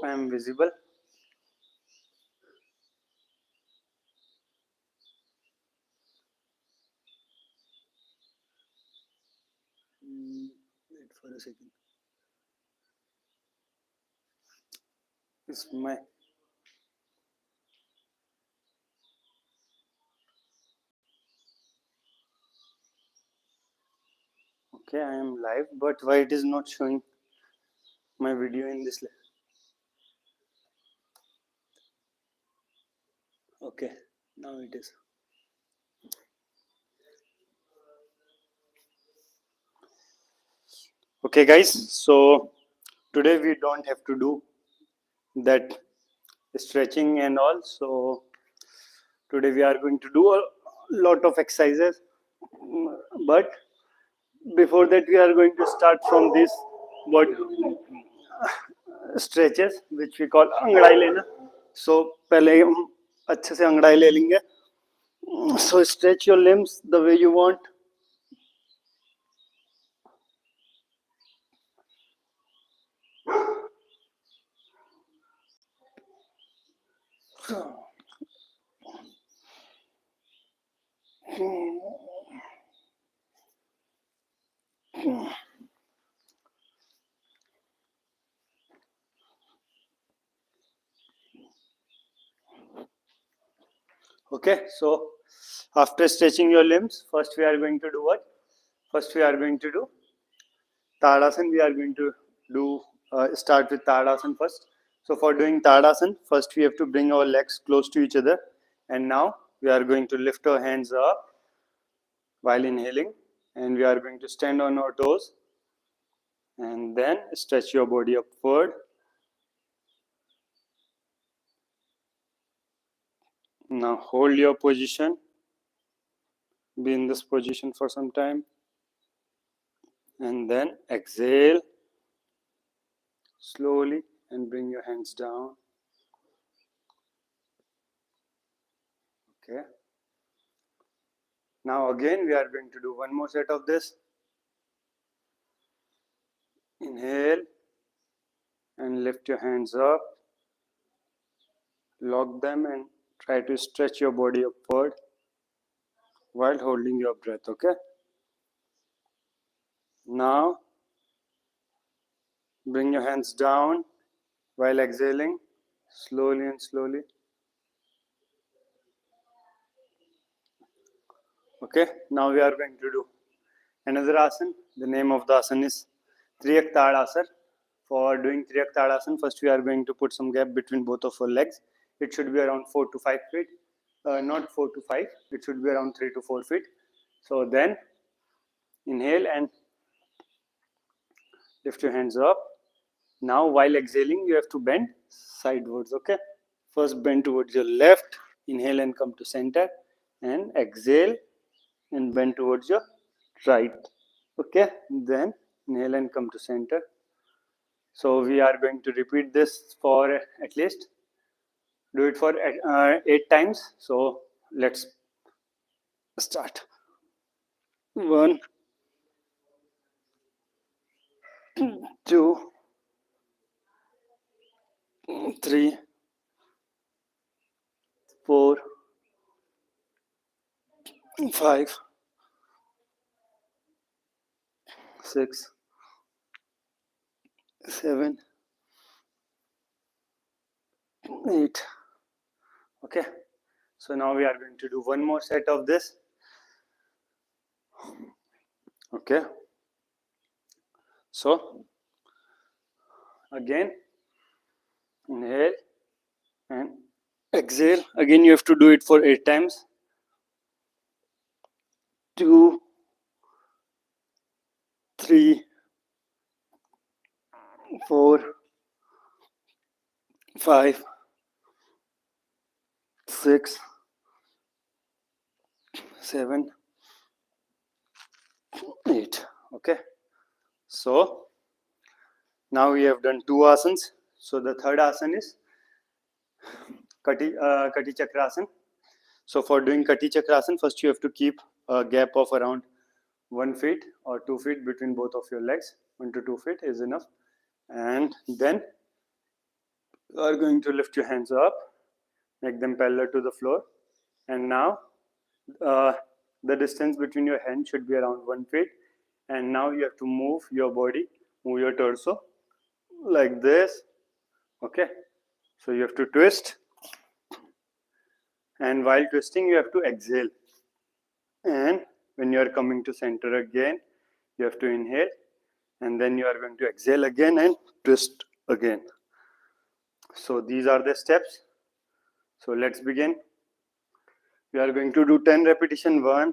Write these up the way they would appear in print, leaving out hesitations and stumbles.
I am visible. Wait for a second. It's my okay. I am live, but why it is not showing my video in this? Okay, now it is. Okay, guys. So today we don't have to do that stretching and all. So today we are going to do a lot of exercises, but before that we are going to start from this what stretches which we call अंगड़ाई लेना. So पहले हम अच्छे से अंगड़ाई ले लेंगे. So stretch your limbs the way you want. Okay, so after stretching your limbs, first we are going to do what? First we are going to do Tadasana. We are going to do start with Tadasana first. So for doing Tadasana, first we have to bring our legs close to each other, and now we are going to lift our hands up while inhaling, and we are going to stand on our toes, and then stretch your body upward. Now hold your position. Be in this position for some time, and then exhale slowly and bring your hands down. Okay. Now again we are going to do one more set of this. Inhale and lift your hands up. Lock them and try to stretch your body upward while holding your breath. Okay. Now bring your hands down while exhaling slowly and slowly. Okay, now we are going to do another asana. The name of the asana is Triyak Tadasana. For doing Triyak Tadasana, first we are going to put some gap between both of our legs. It should be around 4 to 5 feet. Not 4 to 5, it should be around 3 to 4 feet. So then inhale and lift your hands up. Now while exhaling, you have to bend sidewards. Okay, first bend towards your left, inhale and come to center, and exhale and bend towards your right. Okay, then inhale and come to center. So we are going to repeat this for at least do it for 8 times. So let's start. 1, 2, 3, 4, 5, 6, 7, 8. Okay, so now we are going to do one more set of this. Okay, so again inhale and exhale. Again you have to do it for 8 times. 2, 3, 4, 5, 6, 7, 8. Okay, so now we have done 2 asanas. So the third asana is Kati Chakrasana. So for doing Kati Chakrasana, first you have to keep a gap of around 1 feet or 2 feet between both of your legs. 1 to 2 feet is enough. And then You are going to lift your hands up, make them parallel to the floor, and now the distance between your hands should be around 1 feet. And now you have to move your body, move your torso like this. Okay, so you have to twist, and while twisting you have to exhale, and when you are coming to center again you have to inhale, and then you are going to exhale again and twist again. So these are the steps. So let's begin. We are going to do 10 repetition. 1,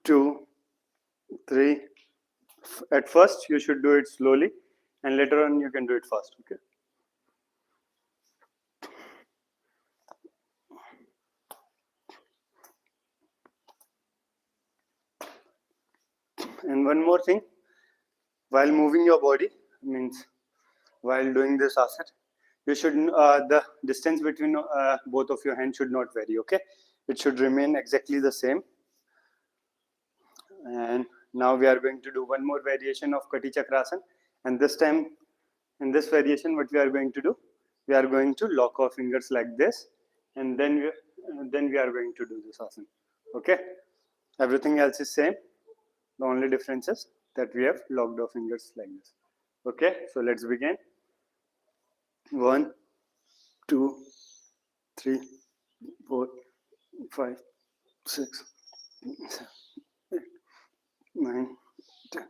2, 3. At first you should do it slowly, and later on you can do it fast. Okay. And one more thing, while moving your body, means while doing this asana, you should the distance between both of your hands should not vary. Okay, it should remain exactly the same. And now we are going to do one more variation of Kati Chakrasana, and this time in this variation what we are going to do, we are going to lock our fingers like this, and then we are going to do this asana. Okay, everything else is same. The only difference is that we have locked our fingers like this. Okay, so let's begin. 1, 2, 3, 4, 5, 6, 7, 8, 9, 10.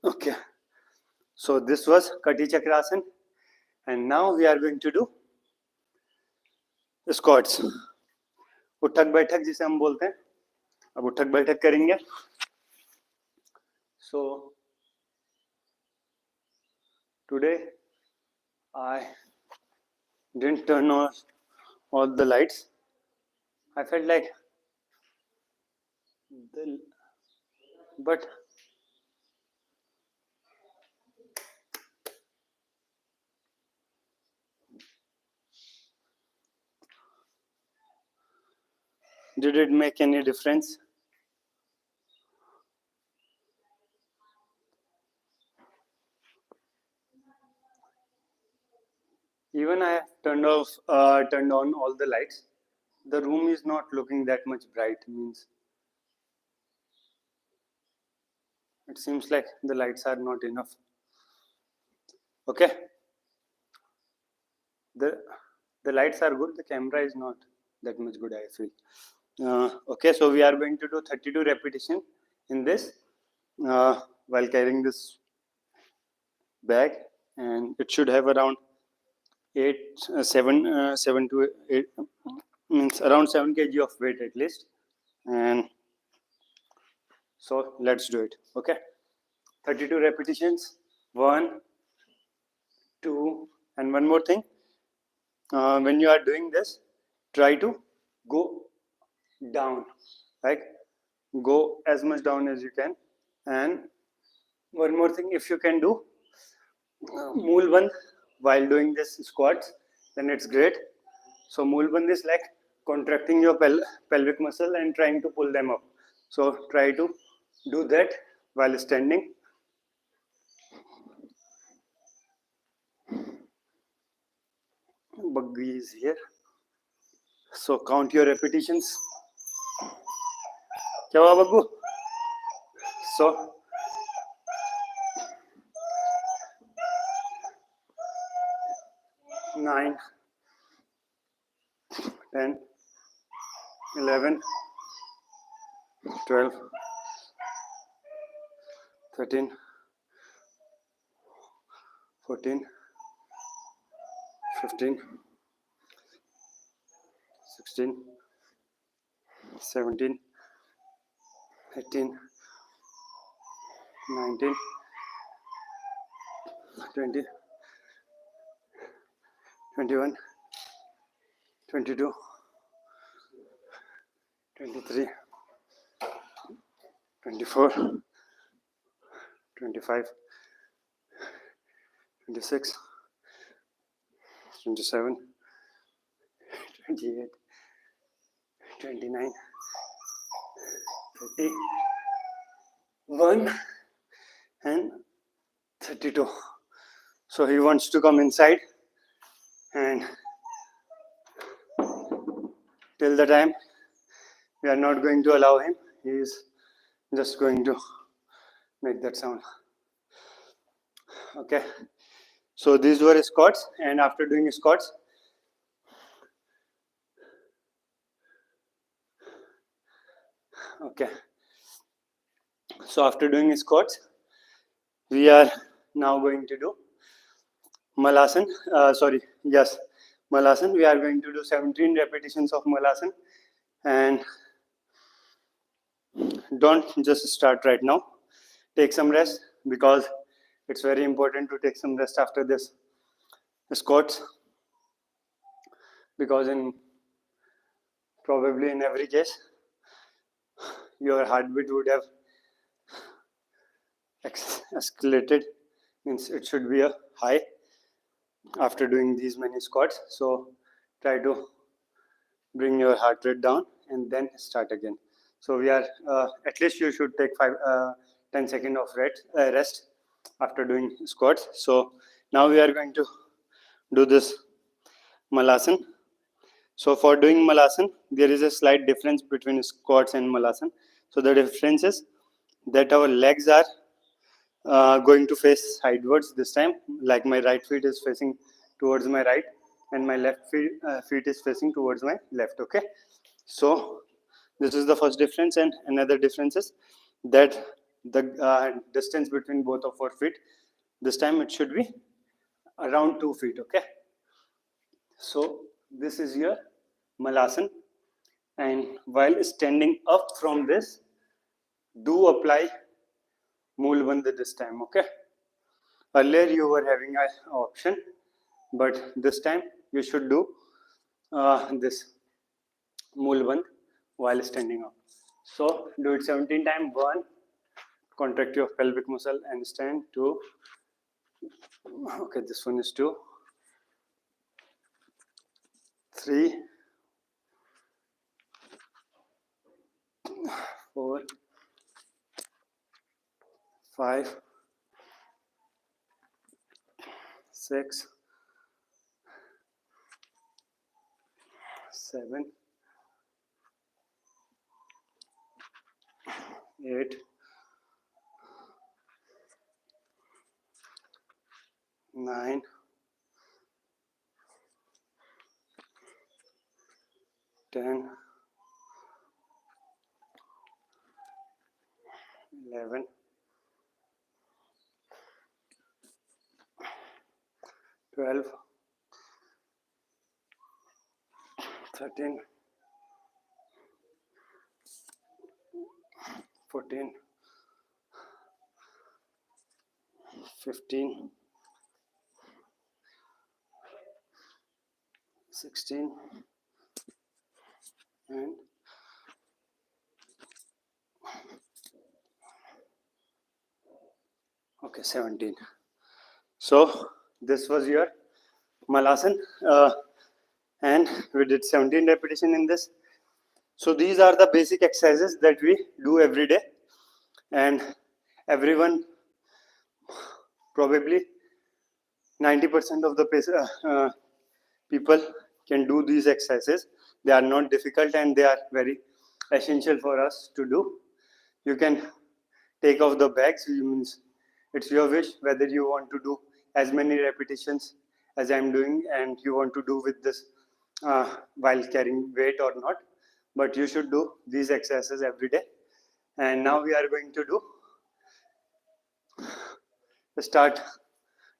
Okay, so this was Kati Chakrasana, and now we are going to do squats. उठक बैठक जिसे हम बोलते हैं, अब उठक बैठक करेंगे. So today I didn't turn on all the lights. I felt like but did it make any difference? Even I have turned on all the lights. The room is not looking that much bright. Means it seems like the lights are not enough. Okay. The lights are good. The camera is not that much good, I feel. Okay, so we are going to do 32 repetition in this while carrying this bag, and it should have around 7 to 8, means around 7 kg of weight at least. And so let's do it. Okay, 32 repetitions. 1, 2, and one more thing. When you are doing this, try to go down, like go as much down as you can. And one more thing, if you can do Mool Bandh while doing this squats, then it's great. So Mool Bandh is like contracting your pelvic muscle and trying to pull them up. So try to do that while standing. Buggy is here. So count your repetitions. क्या हुआ बग्गू? So 9, 10, 11, 12, 13, 14, 15, 16, 17, 18, 19, 20, 21, 22, 23, 24, 25, 26, 27, 28, 29, 31 and 32. So he wants to come inside, and till the time we are not going to allow him, he is just going to make that sound. Okay, so these were squats, and after doing squats, okay, so after doing squats, we are now going to do Malasan. Malasan. We are going to do 17 repetitions of Malasan, and don't just start right now. Take some rest, because it's very important to take some rest after this squats, because probably in every case your heartbeat would have escalated, means it should be a high after doing these many squats. So try to bring your heart rate down and then start again. So we are at least you should take 10 seconds of rest after doing squats. So now we are going to do this Malasan. So for doing Malasan, there is a slight difference between squats and Malasan. So the difference is that our legs are going to face sidewards this time. Like my right foot is facing towards my right, and my left feet is facing towards my left. Okay, so this is the first difference, and another difference is that the distance between both of our feet, this time it should be around 2 feet. Okay, so this is your Malasan, and while standing up from this, do apply Moolband this time. Okay, earlier you were having an option, but this time you should do this Moolband while standing up. So do it 17 times. 1, contract your pelvic muscle and stand. 2, okay, this one is 2, 3, 4, 5, 6, 7, 8, 9, 10, 11, 12, 13, 14, 15, 16, and 17. So this was your Malasan, and we did 17 repetition in this. So these are the basic exercises that we do every day, and everyone, probably 90% of the people can do these exercises. They are not difficult, and they are very essential for us to do. You can take off the bags. Means it's your wish whether you want to do as many repetitions as I'm doing, and you want to do with this while carrying weight or not. But you should do these exercises every day. And now we are going to start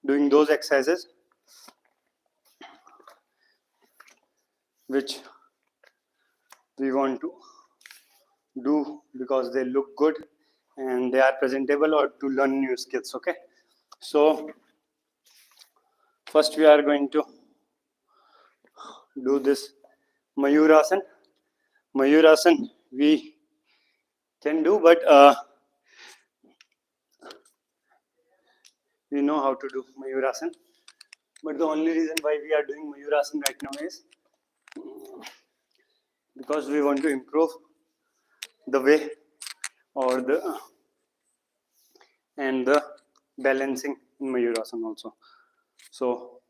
doing those exercises which we want to do because they look good and they are presentable, or to learn new skills. Okay, so first we are going to do this Mayurasan. Mayurasan we can do, but we know how to do Mayurasan. But the only reason why we are doing Mayurasan right now is because we want to improve the way or the balancing in Mayurasana also. So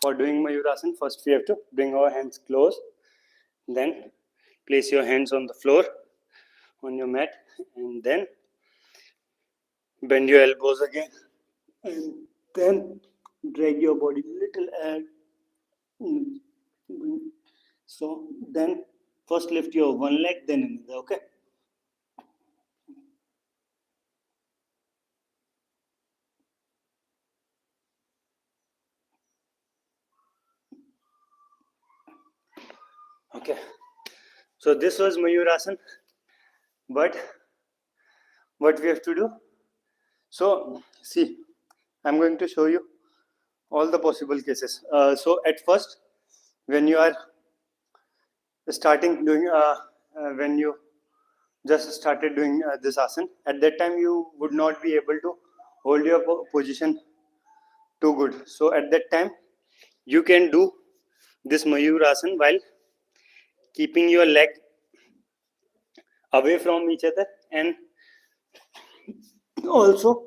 for doing Mayurasana, first we have to bring our hands close, then place your hands on the floor on your mat, and then bend your elbows again, and then drag your body little ahead. So then first lift your one leg, then another. Okay. Okay. So this was Mayurasana, but what we have to do? So see, I'm going to show you all the possible cases. So at first, when you are starting doing, when you just started doing this asana, at that time you would not be able to hold your position too good. So at that time, you can do this Mayurasana while keeping your leg away from each other and also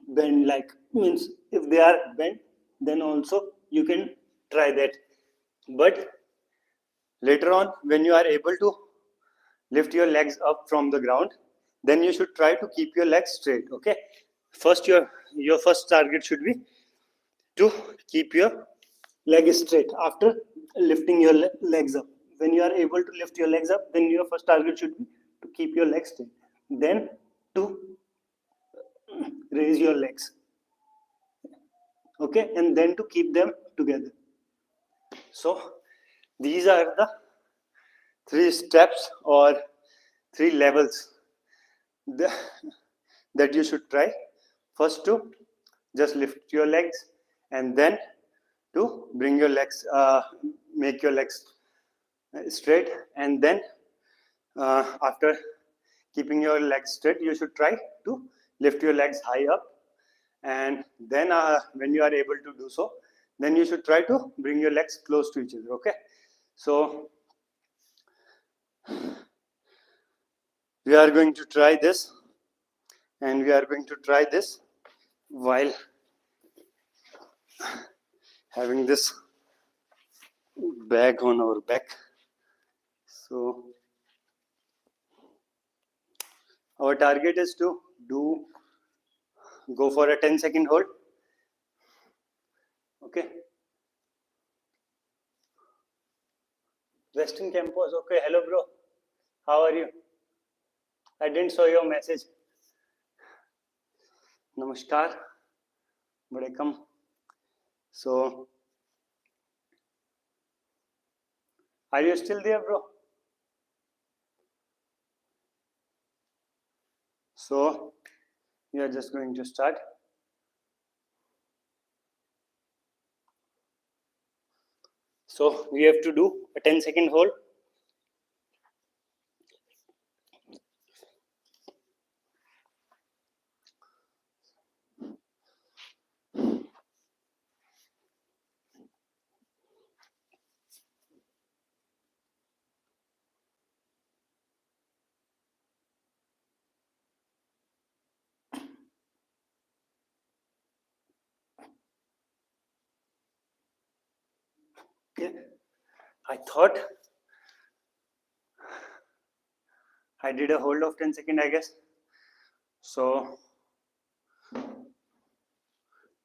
bend, like means if they are bent, then also you can try that. But later on, when you are able to lift your legs up from the ground, then you should try to keep your legs straight. Okay. First, your first target should be to keep your leg straight after lifting your legs up. When you are able to lift your legs up, then your first target should be to keep your legs straight. Then to raise your legs. Okay, and then to keep them together. So these are the 3 steps or 3 levels that you should try. First to just lift your legs, and then to bring your legs, make your legs straight, and then after keeping your legs straight, you should try to lift your legs high up, and then when you are able to do so, then you should try to bring your legs close to each other. Okay, so we are going to try this, and we are going to try this while having this bag on our back. So our target is to go for a 10-second hold. Okay. Western campus. Okay. Hello, bro. How are you? I didn't saw your message. Namaskar. Welcome. So, are you still there, bro? So, we are just going to start. So, we have to do a 10-second hold. Okay. I thought I did a hold of 10 seconds, I guess. So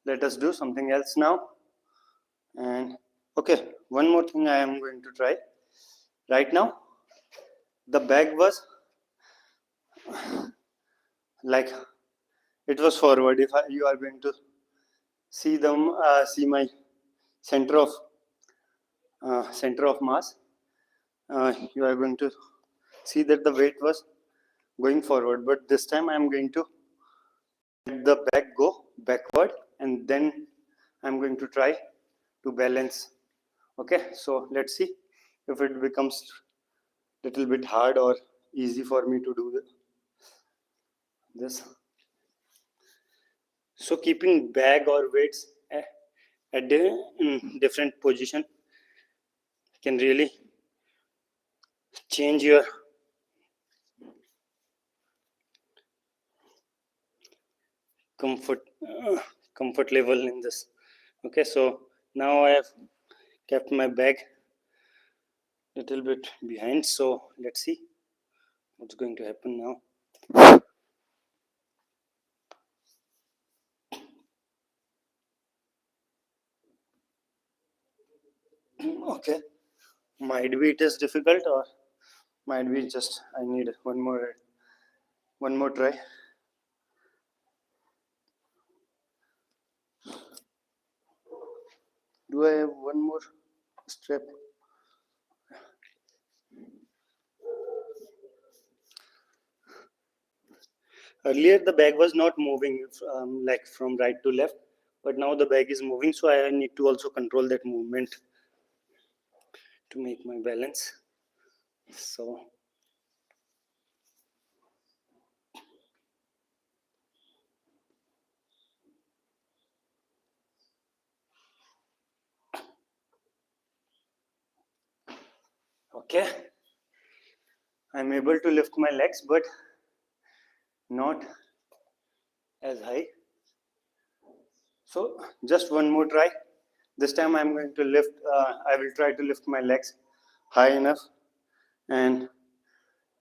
let us do something else now. And okay, one more thing I am going to try. Right now, the bag was like it was forward. If you are going to see them, see my center of mass, you are going to see that the weight was going forward, but this time I am going to let the bag go backward, and then I'm going to try to balance. Okay, so let's see if it becomes little bit hard or easy for me to do this. So keeping bag or weights at different position can really change your comfort level in this. Okay, so now I have kept my bag little bit behind, so let's see what's going to happen now. Okay, might be it is difficult, or might be just I need one more try. Do I have one more step? Earlier the bag was not moving like from right to left, but now the bag is moving, so I need to also control that movement to make my balance. So okay, I'm able to lift my legs, but not as high. So just one more try. This time I'm going to lift, I will try to lift my legs high enough and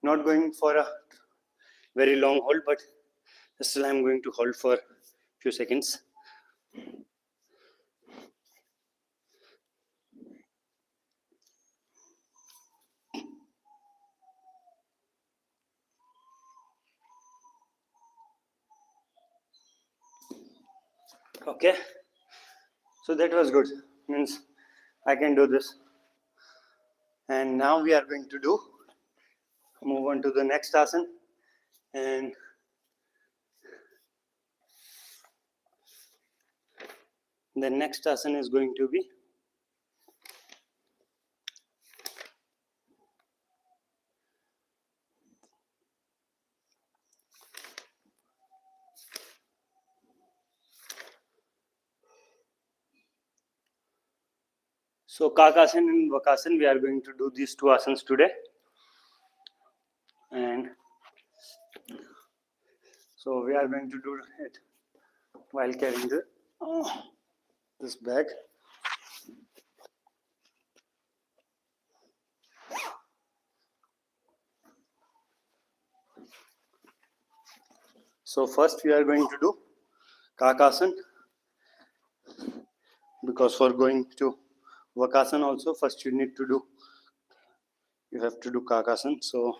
not going for a very long hold, but still I'm going to hold for a few seconds. Okay, so that was good, means I can do this. And now we are going to move on to the next asana, and the next asana is going to be so Kakasana and Vakasana. We are going to do these two asanas today, and so we are going to do it while carrying this bag. So first we are going to do Kakasana, because for going to Vakasana also first you have to do Kakasana. So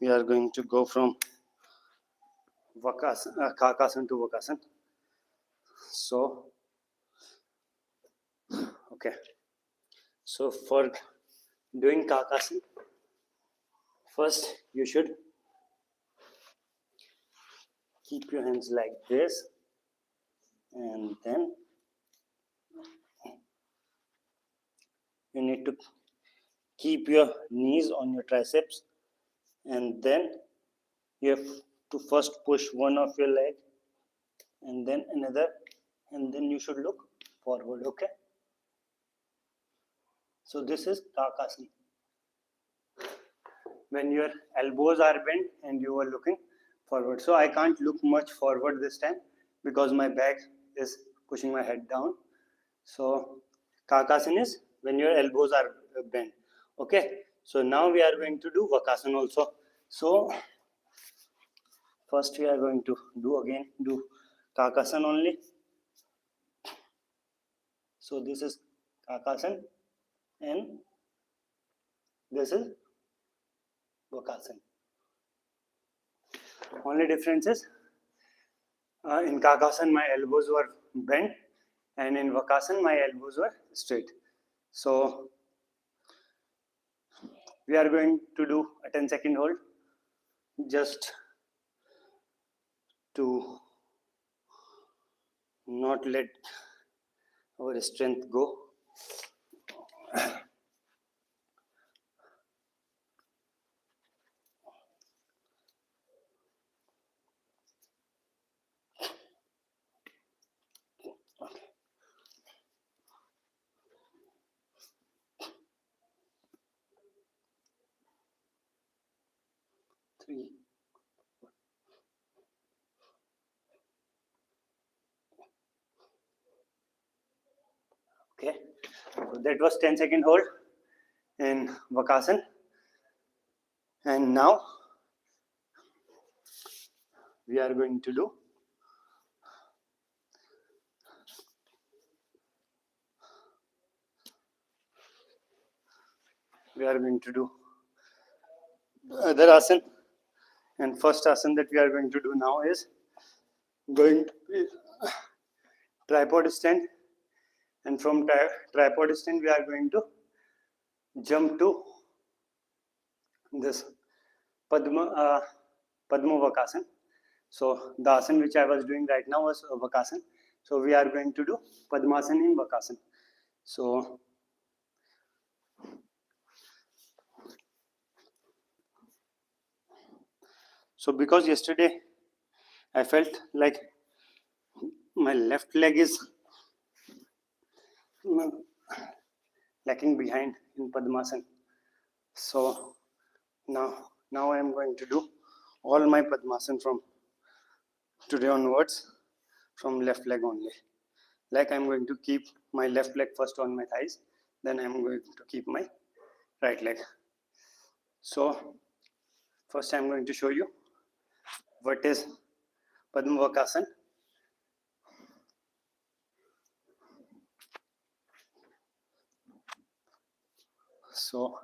we are going to go from Kakasana to Vakasana. So okay, so for doing Kakasana, first you should keep your hands like this, and then you need to keep your knees on your triceps, and then you have to first push one of your leg and then another, and then you should look forward. Okay, so this is Kakasana, when your elbows are bent and you are looking forward. So I can't look much forward this time because my back is pushing my head down. So Kakasana is when your elbows are bent. Okay, so now we are going to do Vakasana also. So first we are going to do Kakasana only. So this is Kakasana and this is Vakasana. Only difference is in Kakasana my elbows were bent, and in Vakasana my elbows were straight. So we are going to do a 10-second hold, just to not let our strength go. 3. Okay, so that was 10-second hold in Vakasana. And now we are going to do other asana. And first asana that we are going to do now is going to be tripod stand. And from tripod stand, we are going to jump to this Padma Vakasana. So the asana which I was doing right now was Vakasana. So we are going to do Padmasana in Vakasana. So because yesterday I felt like my left leg is lacking behind in Padmasana. So now I am going to do all my Padmasana from today onwards from left leg only. Like I am going to keep my left leg first on my thighs, then I am going to keep my right leg. So first I am going to show you what is Padma Vakasana. So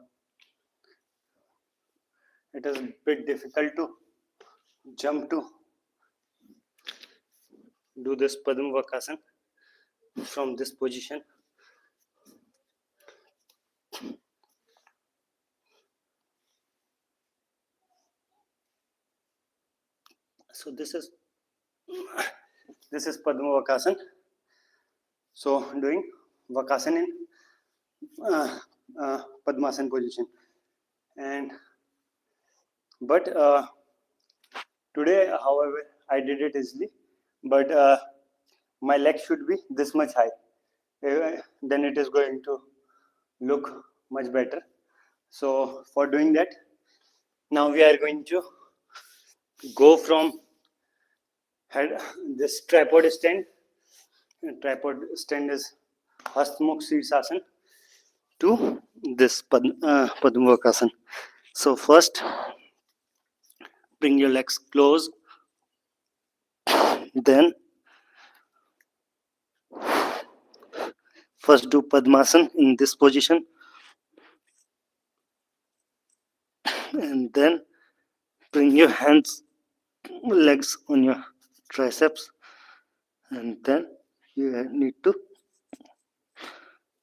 it is a bit difficult to jump to do this Padma Vakasana from this position. So this is Padma Vakasana. So doing Vakasana in Padmasana position. But today, however, I did it easily. But my leg should be this much high. Then it is going to look much better. So for doing that, now we are going to go from this tripod stand. Tripod stand is Hastmukh Sirsasana to this Padma Vakasana. So first, bring your legs close. Then first do Padmasana in this position. And then bring your legs on your triceps, and then you need to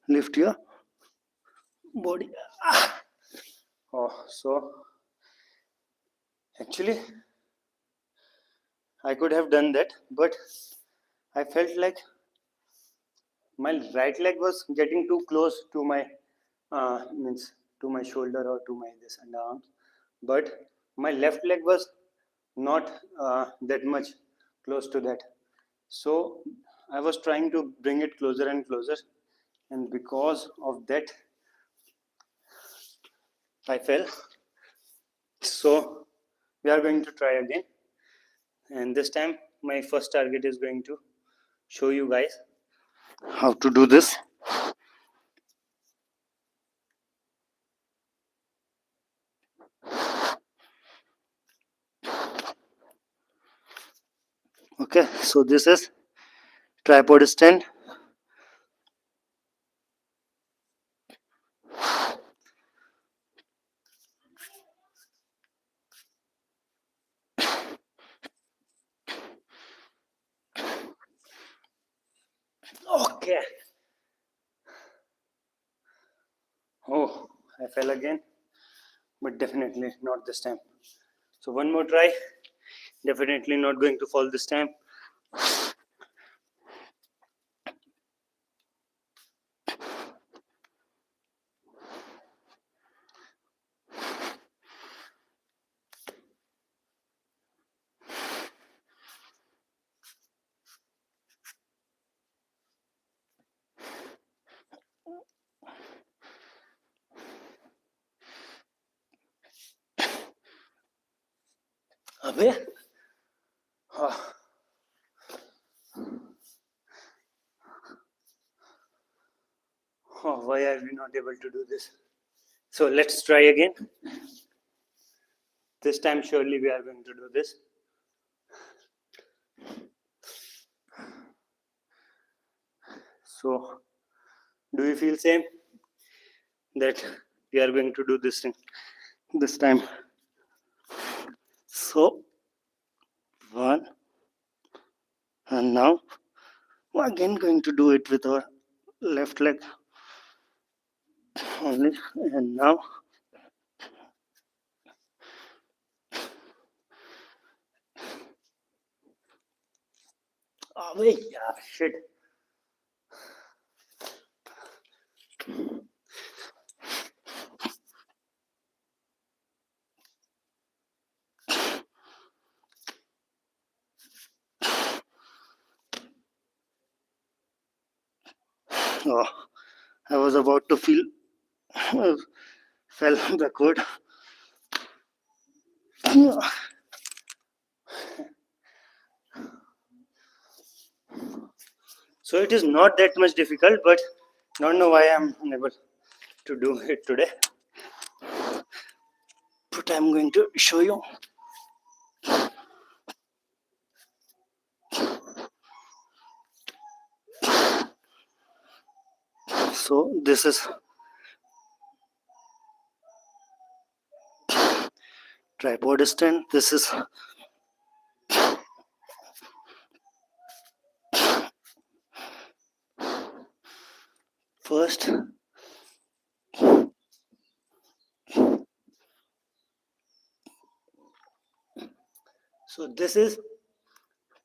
lift your body. So actually I could have done that, but I felt like my right leg was getting too close to my to my shoulder or to my this underarms, but my left leg was not that much close to that. So I was trying to bring it closer and closer, and because of that I fell. So we are going to try again, and this time my first target is going to show you guys how to do this. Okay, so this is tripod stand. Okay. Oh, I fell again, but definitely not this time. So one more try. Definitely not going to fall this time. अबे why are we not able to do this? So let's try again. This time surely we are going to do this. So do you feel same that we are going to do this thing this time? So 1, and now we're again going to do it with our left leg only, and now wait, yeah, shit. Oh, I was about to fell backward. So it is not that much difficult, but don't know why I'm unable to do it today. But I'm going to show you. So this is tripod stand. This is first. So this is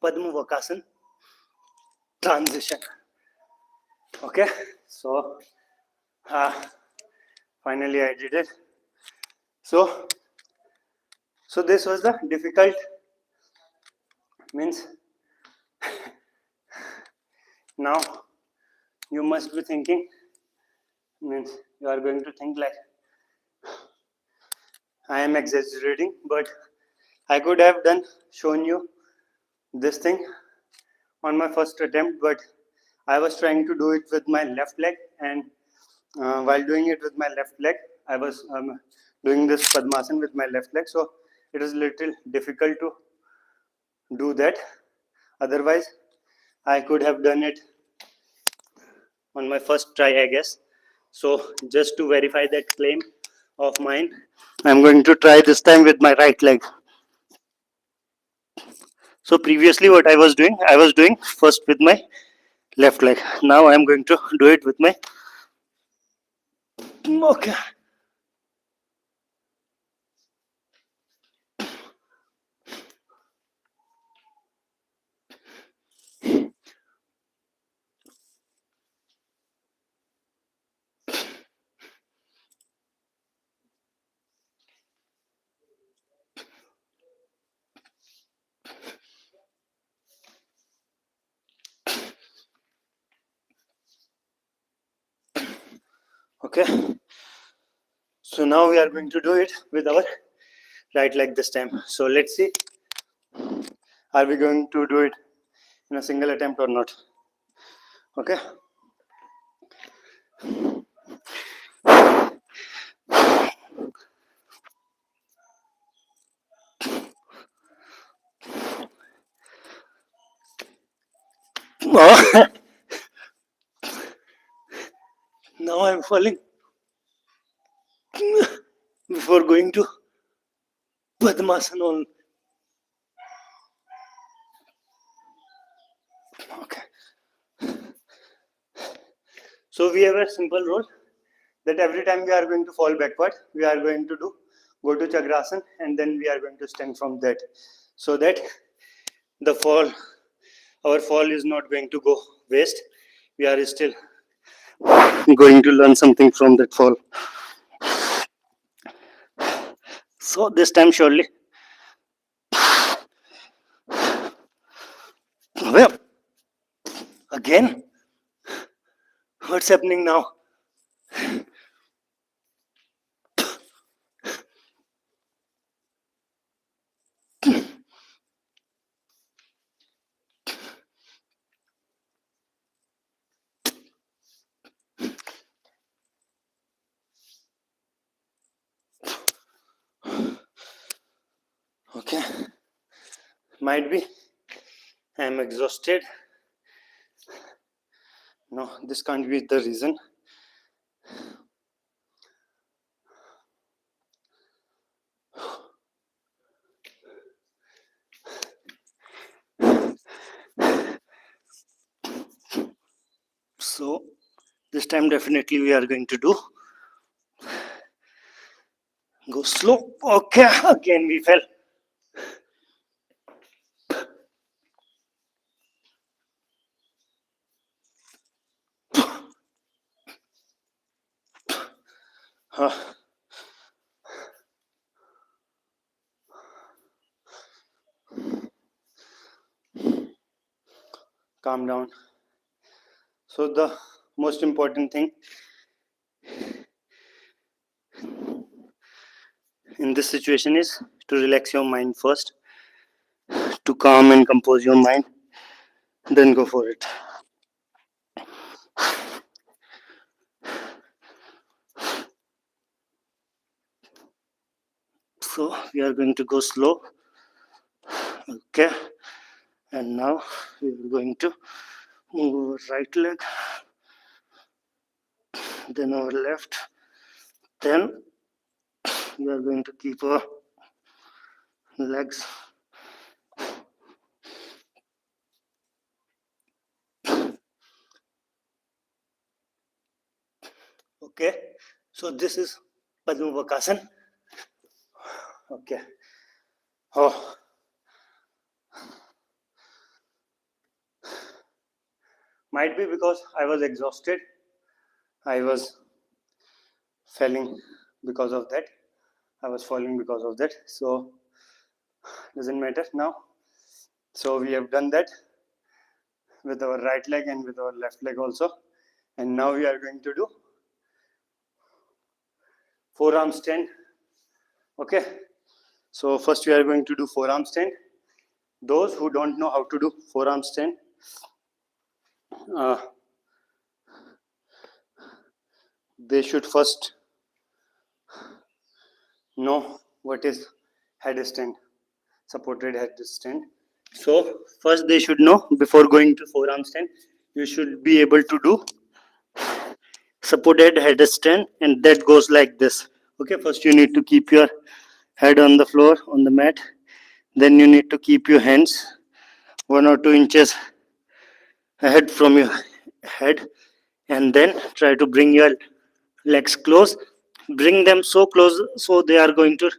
Padmavakasana transition. Okay, so finally I did it. So this was the difficult, means now you must be thinking, means you are going to think like I am exaggerating, but I could have shown you this thing on my first attempt, but I was trying to do it with my left leg, and while doing it with my left leg, I was doing this Padmasana with my left leg, so it is little difficult to do that. Otherwise, I could have done it on my first try, I guess. So just to verify that claim of mine, I'm going to try this time with my right leg. So previously what I was doing first with my left leg. Now I'm going to do it with my, okay. Okay. So now we are going to do it with our right leg this time. So let's see, are we going to do it in a single attempt or not? Okay. Oh. Now I'm falling before going to Padmasana. Okay. So we have a simple rule that every time we are going to fall backward, we are going to go to Chakrasana, and then we are going to stand from that, so that our fall is not going to go waste. We are still going to learn something from that fall. So this time surely. Well, again, what's happening now? Okay, might be I am exhausted. No, this can't be the reason. So this time definitely we are going to do go slow. Okay, again we fell. Calm down. So the most important thing in this situation is to relax your mind first, to calm and compose your mind, then go for it. So we are going to go slow. Okay, and now we are going to move our right leg, then our left, then we are going to keep our legs okay. So this is Padmavakasana. Okay. Oh, might be because I was exhausted. I was falling because of that. I was falling because of that. So doesn't matter now. So we have done that with our right leg and with our left leg also. And now we are going to do forearm stand. Okay. So first we are going to do forearm stand. Those who don't know how to do forearm stand, they should first know what is headstand, supported headstand. So first they should know, before going to forearm stand, you should be able to do supported headstand, and that goes like this. Okay, first you need to keep your head on the floor, on the mat. Then you need to keep your hands 1 or 2 inches ahead from your head, and then try to bring your legs close. Bring them so close so they are going to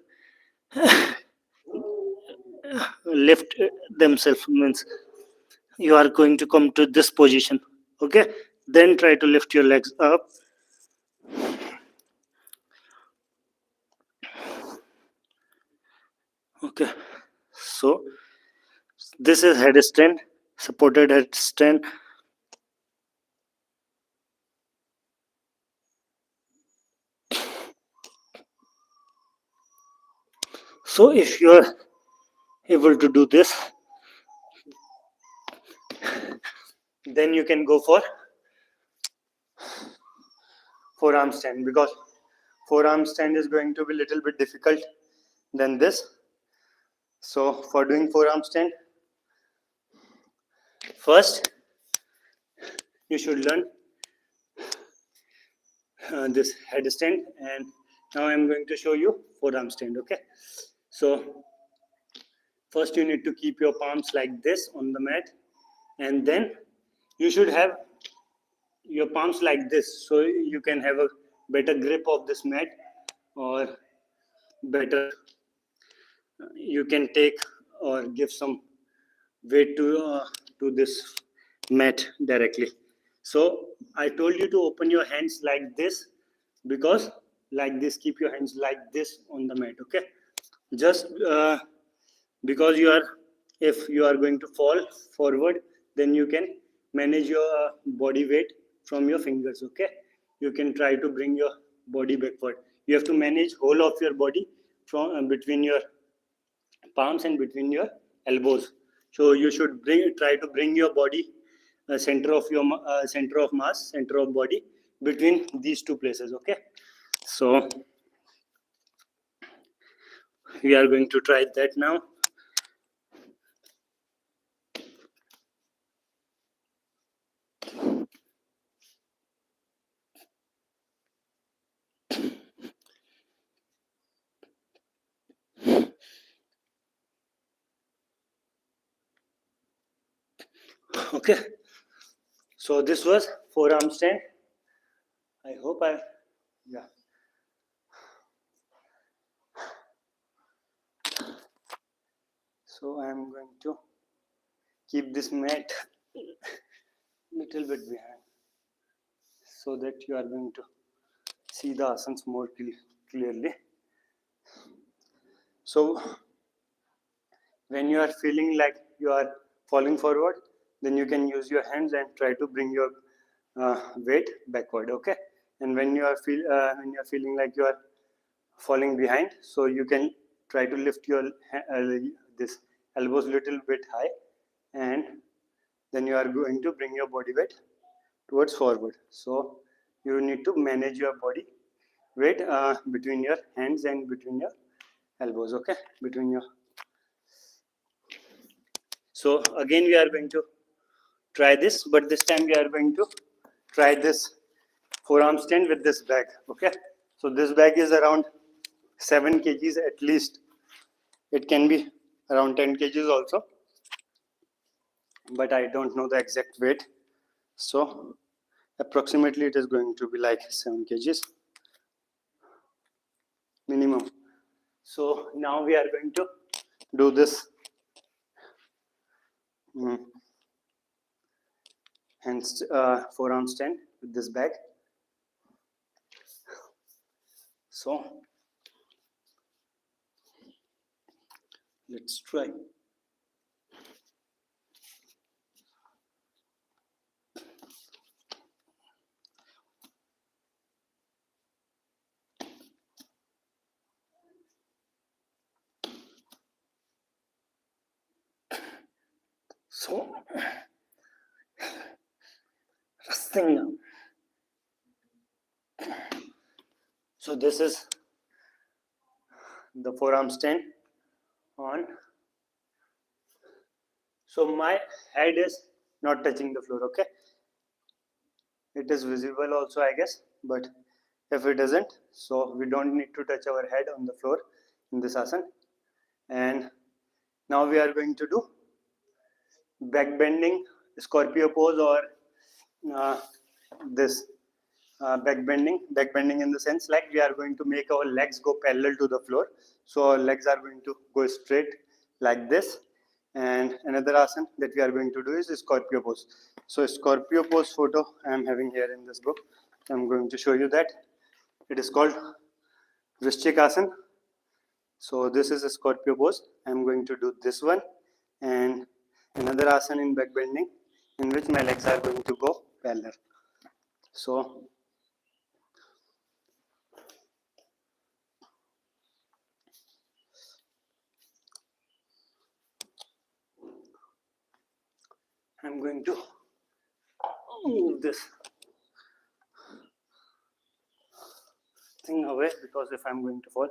lift themselves, means you are going to come to this position. Okay, then try to lift your legs up. Okay, so this is headstand, supported headstand. So if you are able to do this, then you can go for forearm stand, because forearm stand is going to be a little bit difficult than this. So for doing forearm stand, first you should learn this headstand, and now I am going to show you forearm stand. Okay, so first you need to keep your palms like this on the mat, and then you should have your palms like this, so you can have a better grip of this mat, or better you can take or give some weight to this mat directly. So I told you to open your hands like this, because like this, keep your hands like this on the mat. Okay, just because you are, if you are going to fall forward, then you can manage your body weight from your fingers. Okay, you can try to bring your body backward. You have to manage whole of your body from between your palms and between your elbows. So you should try to bring your body center of your center of mass, center of body, between these two places. Okay, so We are going to try that now. Okay, so this was forearm stand. I hope yeah. So I am going to keep this mat little bit behind so that you are going to see the asanas more clearly. So when you are feeling like you are falling forward, then you can use your hands and try to bring your weight backward. Okay, and when you are feeling like you are falling behind, so you can try to lift your this elbows little bit high, and then you are going to bring your body weight towards forward. So you need to manage your body weight between your hands and between your elbows. Okay, between your. So again we are going to try this, but this time we are going to try this forearm stand with this bag. Okay, so this bag is around 7 kgs at least. It can be around 10 kgs also, but I don't know the exact weight. So approximately it is going to be like 7 kgs minimum. So now we are going to do this forearm stand with this bag. So let's try. So resting now. So this is the forearm stand on. So my head is not touching the floor. Okay, it is visible also, I guess, but if it isn't, so we don't need to touch our head on the floor in this asana. And now we are going to do back bending scorpio pose, or this back bending in the sense like we are going to make our legs go parallel to the floor. So our legs are going to go straight like this. And another asana that we are going to do is scorpio pose. So scorpio pose photo I am having here in this book. I am going to show you that. It is called Vrishchik asana. So this is a scorpio pose. I am going to do this one, and another asana in back bending in which my legs are going to go parallel. So I'm going to move this thing away, because if I'm going to fall,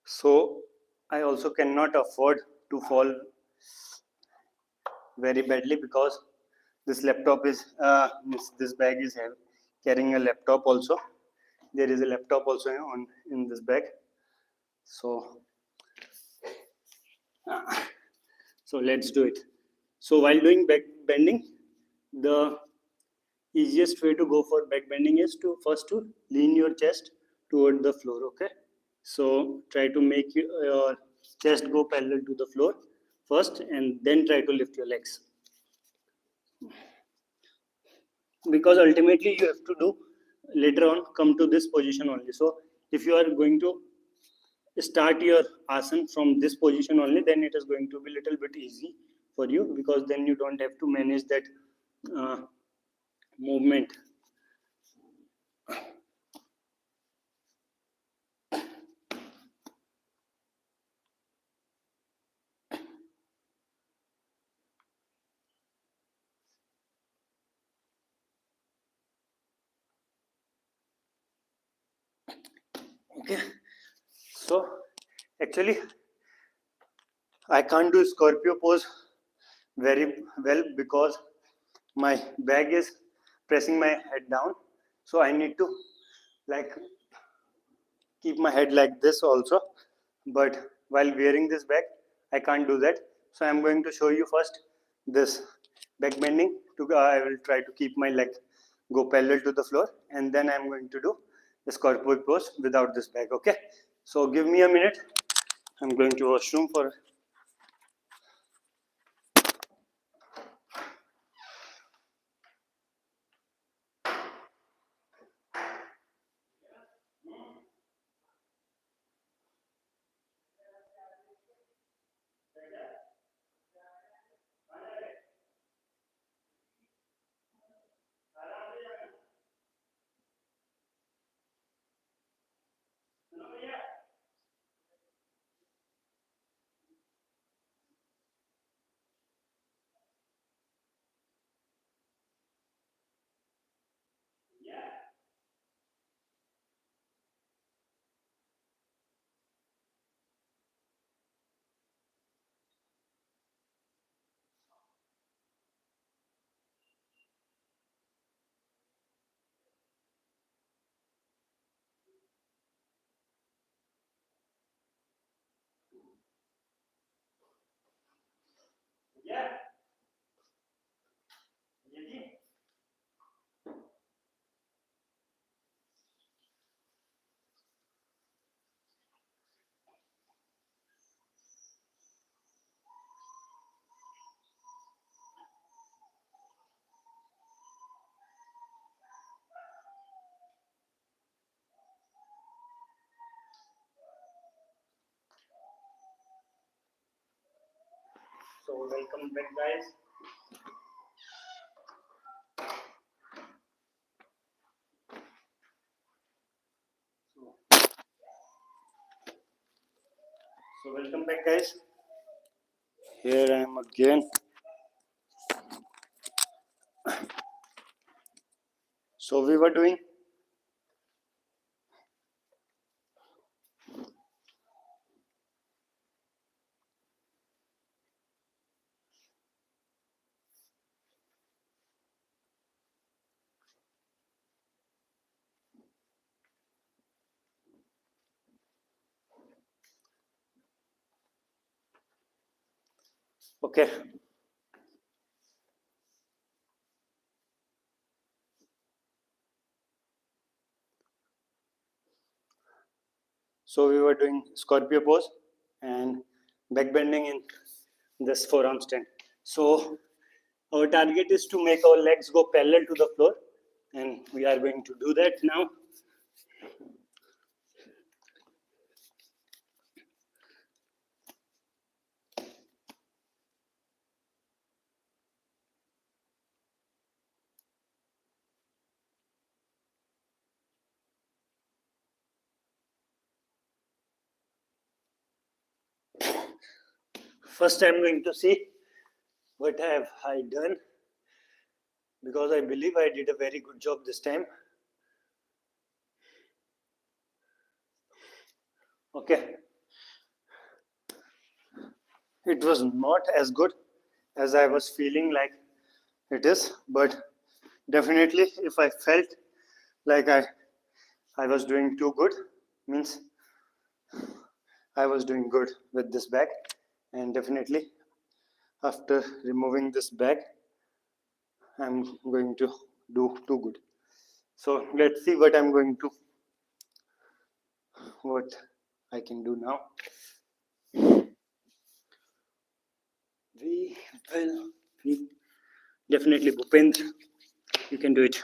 so I also cannot afford to fall very badly, because this laptop is this bag is carrying a laptop also. There is a laptop also in this bag. So so let's do it. So while doing back bending, the easiest way to go for back bending is to first lean your chest toward the floor. Okay, so try to make your chest go parallel to the floor first, and then try to lift your legs, because ultimately you have to do later on come to this position only. So if you are going to start your asana from this position only, then it is going to be a little bit easy for you, because then you don't have to manage that movement. Okay, so actually I can't do Scorpio pose very well because my bag is pressing my head down, so I need to like keep my head like this also, but while wearing this bag I can't do that. So I'm going to show you first this back bending to I will try to keep my leg go parallel to the floor, and then I'm going to do the Scorpio pose without this bag. Okay, so give me a minute, I'm going to washroom for so welcome back guys. So welcome back guys. Here I am again. So we were doing okay. So we were doing Scorpio pose and back bending in this forearm stand. So our target is to make our legs go parallel to the floor, and we are going to do that now. First, I am going to see what have I done, because I believe I did a very good job this time. Okay, it was not as good as I was feeling like it is, but definitely if I felt like I was doing too good, means I was doing good with this bag, and definitely after removing this bag I'm going to do too good. So let's see what I can do now. We will definitely, Bhupendra, you can do it.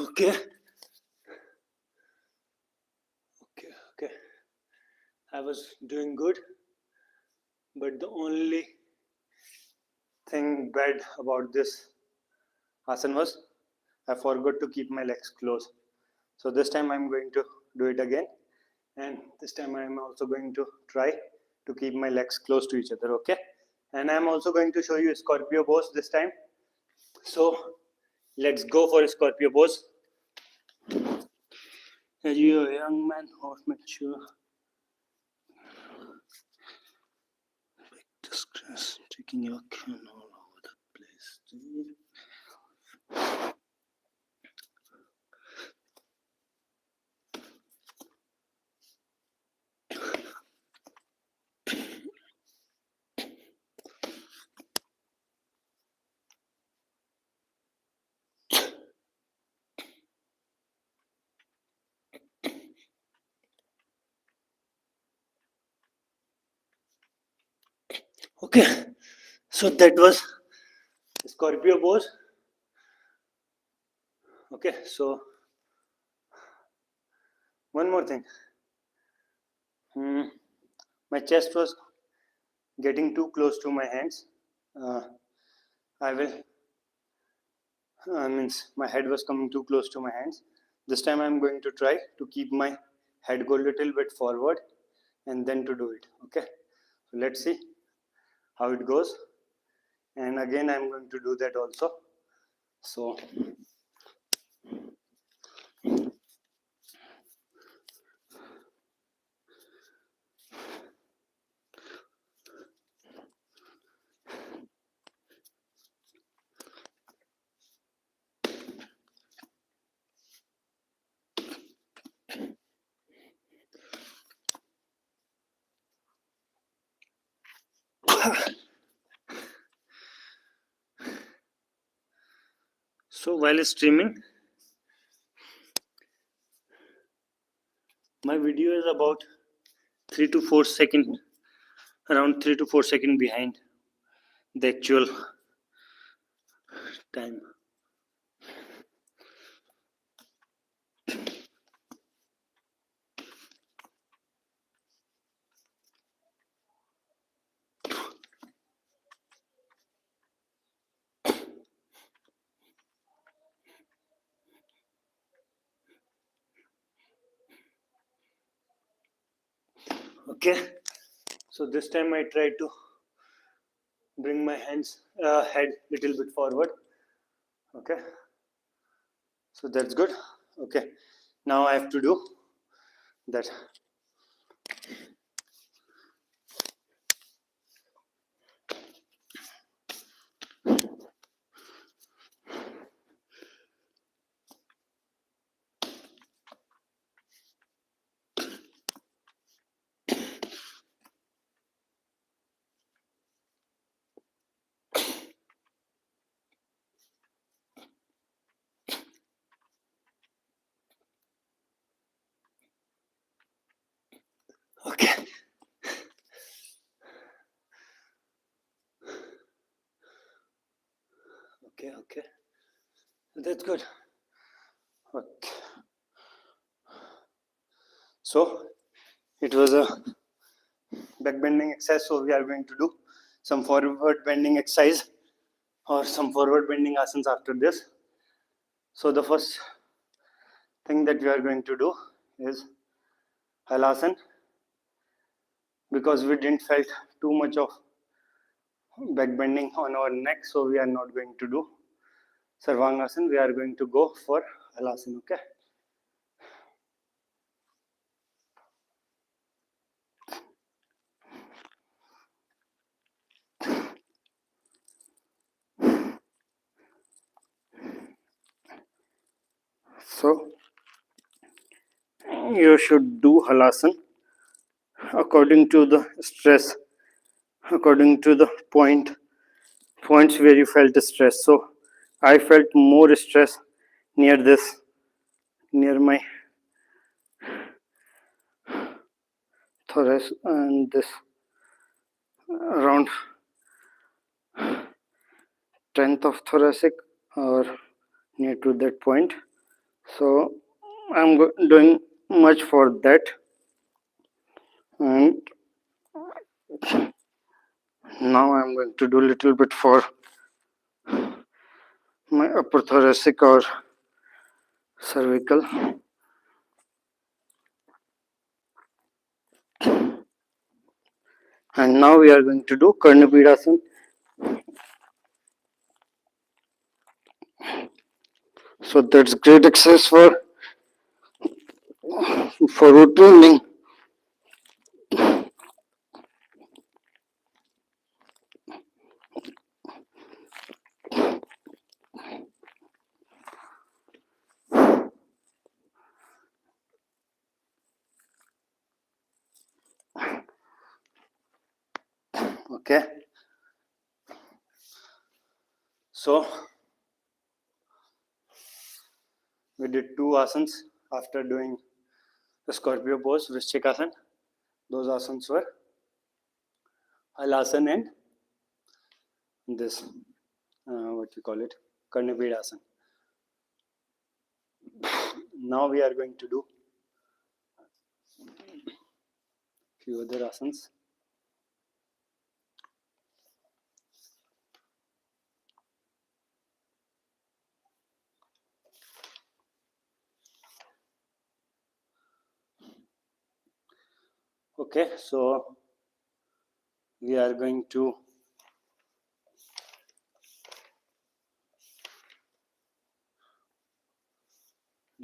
Okay. Okay. I was doing good, but the only thing bad about this asana was I forgot to keep my legs closed. So this time I'm going to do it again, And this time I am also going to try to keep my legs close to each other, okay? And I am also going to show you Scorpio pose this time. So let's go for Scorpio pose. As you are a young man or mature, discuss taking your can all over the place. Okay, so that was Scorpio pose. Okay, so one more thing. My chest was getting too close to my hands. I will. Means my head was coming too close to my hands. This time I'm going to try to keep my head go a little bit forward and then to do it. Okay, so let's see how it goes. And again I'm going to do that also. So so while streaming, my video is about 3 to 4 second, around 3 to 4 second behind the actual time. Okay, so this time I try to bring my head little bit forward. Okay, so that's good. Okay, now I have to do that. Okay. Okay. That's good. Okay. So it was a back bending exercise. So we are going to do some forward bending exercise or some forward bending asanas after this. So the first thing that we are going to do is halasan, because we didn't felt too much of back bending on our neck, so we are not going to do sarvangasana. We are going to go for halasan. Okay. So you should do halasan according to the stress, according to the points where you felt stress. So I felt more stress near my thorax and this around 10th of thoracic or near to that point. So I'm doing much for that, and now I'm going to do a little bit for my upper thoracic or cervical. And now we are going to do Karnapidasana. So that's great exercise for root training. Okay. So we did 2 asanas after doing the Scorpio pose, Vrishchikasana. Those asanas were Halasana and this, what we call it, Karnapidasana. Now we are going to do few other asanas. Okay, so we are going to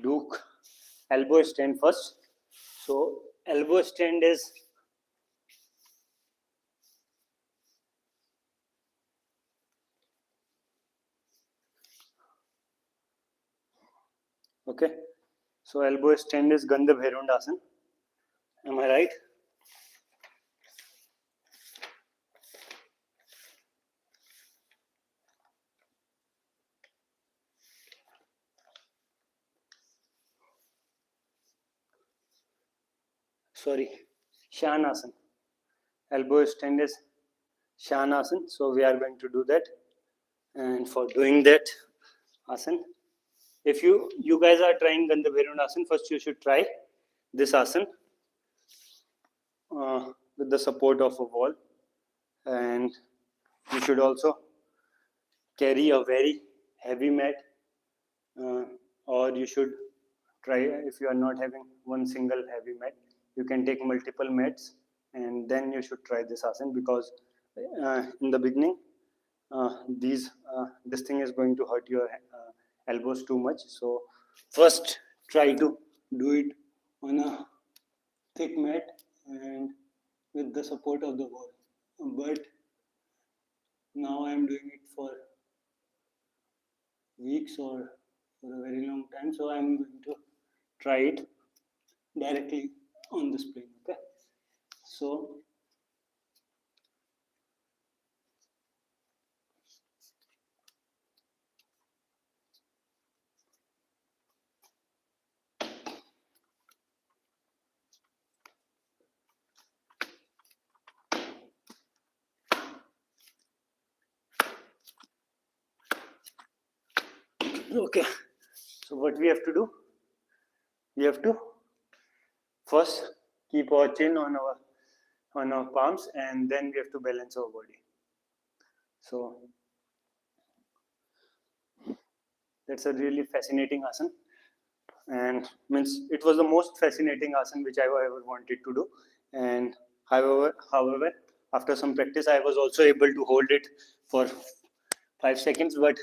do elbow stand first. So elbow stand is okay. So elbow stand is Gandha Bhairundasana. Am I right? Sorry, Shanasana. Elbow stand is Shanasana. So we are going to do that. And for doing that asana, if you guys are trying Gandha Bhairundasana, first you should try this asana with the support of a wall, and you should also carry a very heavy mat, or you should try, if you are not having one single heavy mat, you can take multiple mats, and then you should try this asana, because in the beginning this thing is going to hurt your elbows too much. So first try to do it on a thick mat and with the support of the wall. But now I am doing it for weeks or for a very long time, so I am going to try it directly on this plane. Okay, so okay, so what we have to do, we have to first keep our chin on our palms, and then we have to balance our body. So that's a really fascinating asana, and means it was the most fascinating asana which I ever wanted to do. And however, after some practice, I was also able to hold it for 5 seconds. But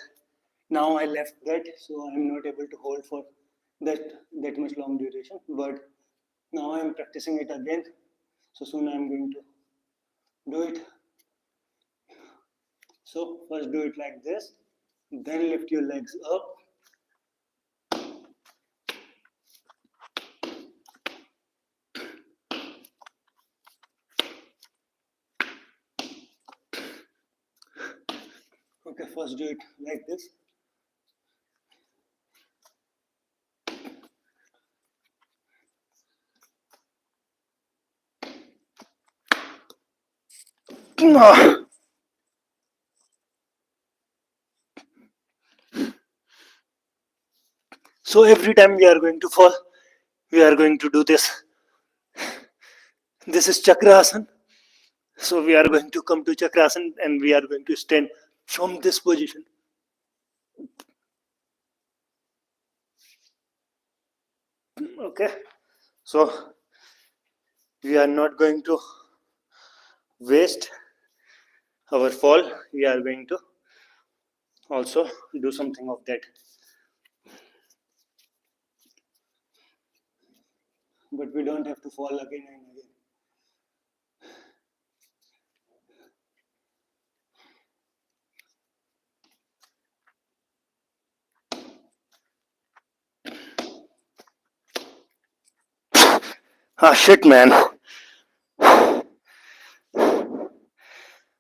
now I left that, so I'm not able to hold for that much long duration. But now I'm practicing it again, so soon I'm going to do it. So first do it like this, then lift your legs up. Okay, first do it like this. So every time we are going to fall, we are going to do this. This is Chakrasana. So we are going to come to Chakrasana and we are going to stand from this position. Okay. So we are not going to waste our fall, we are going to also do something of that. But we don't have to fall again and again. Ah, shit, man.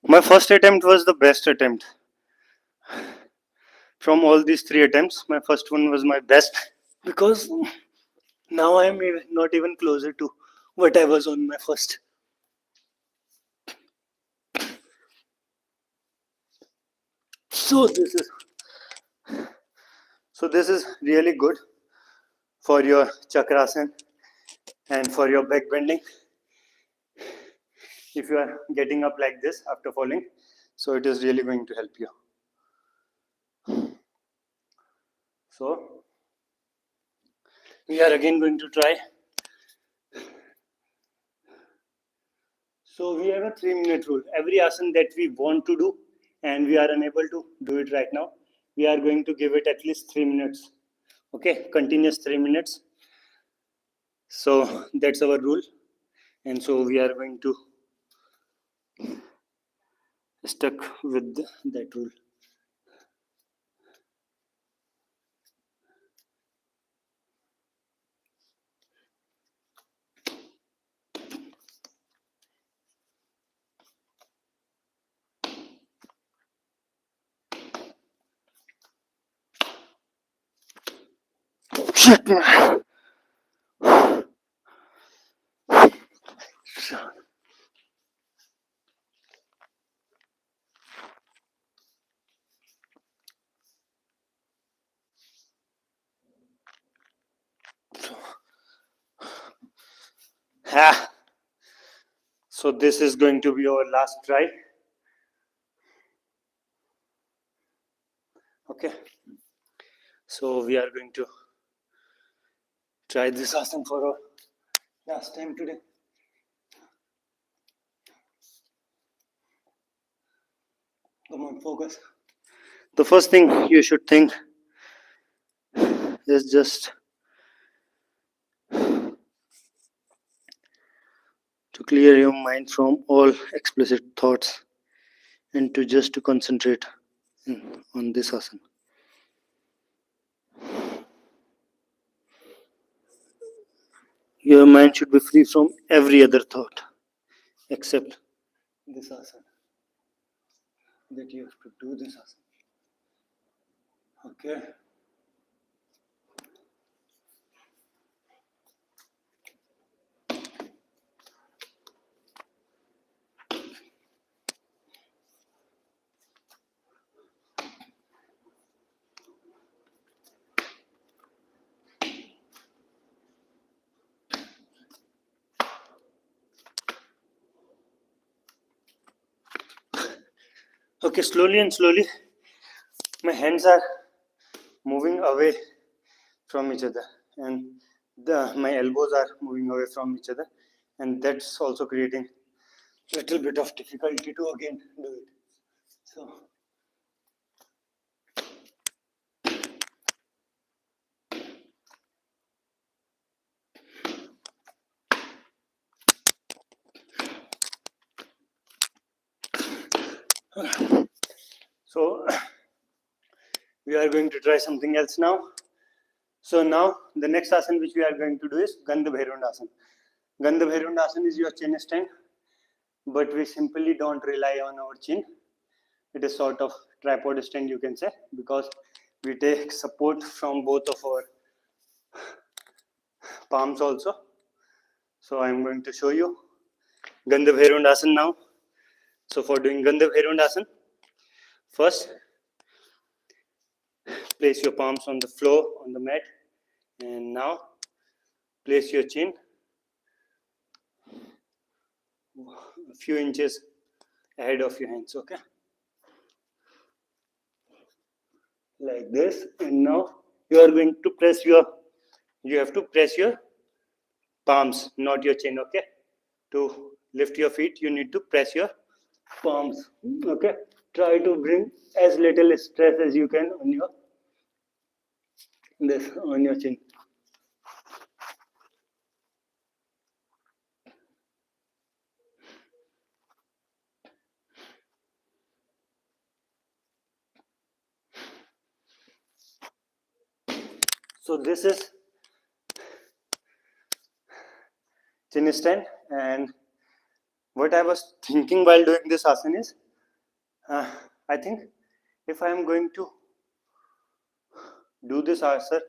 My first attempt was the best attempt. From all these 3 attempts, my first one was my best, because now I am not even closer to what I was on my first. So this is really good for your chakrasana and for your back bending. If you are getting up like this after falling, so it is really going to help you. So we are again going to try. So we have a 3-minute rule. Every asana that we want to do and we are unable to do it right now, we are going to give it at least 3 minutes. Okay, continuous 3 minutes. So that's our rule, and so we are going to stuck with that rule. Shit, man. So this is going to be our last try. Okay. So we are going to try this asana for our last time today. Come on, focus. The first thing you should think is just to clear your mind from all explicit thoughts and to concentrate on this asana. Your mind should be free from every other thought except this asana. That you have to do this asana. Okay. Okay, slowly and slowly, my hands are moving away from each other, and my elbows are moving away from each other, and that's also creating a little bit of difficulty to again do it. So we are going to try something else now. So now the next asana which we are going to do is Gandhabhairundasana. Gandhabhairundasana is your chin stand, but we simply don't rely on our chin. It is sort of tripod stand, you can say, because we take support from both of our palms also. So I am going to show you Gandhabhairundasana now. So for doing Gandhabhairundasana, first place your palms on the floor, on the mat, and now place your chin a few inches ahead of your hands, okay? Like this, and now you are going to press you have to press your palms, not your chin, okay? To lift your feet, you need to press your palms. Okay, try to bring as little stress as you can on your chin. So this is chin stand, and what I was thinking while doing this asana is, I think if I am going to do this asana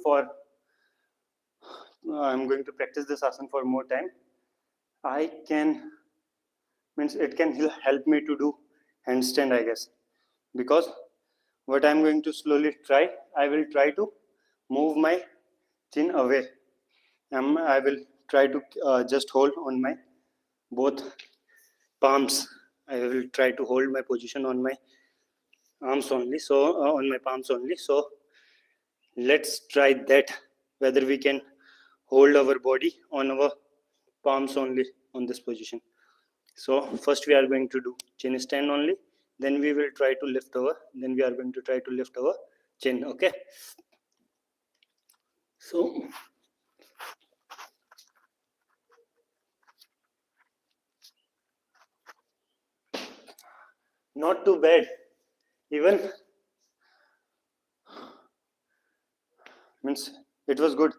for, I'm going to practice this asana for more time, I can, means it can help me to do handstand, I guess, because what I'm going to slowly try, I will try to move my chin away. I will try to just hold on my both palms. I will try to hold my position on my arms only, so on my palms only. So let's try that, whether we can hold our body on our palms only on this position. So first we are going to do chin stand only, then we will try to lift our, then we are going to try to lift our chin. Okay, so not too bad, even, means it was good.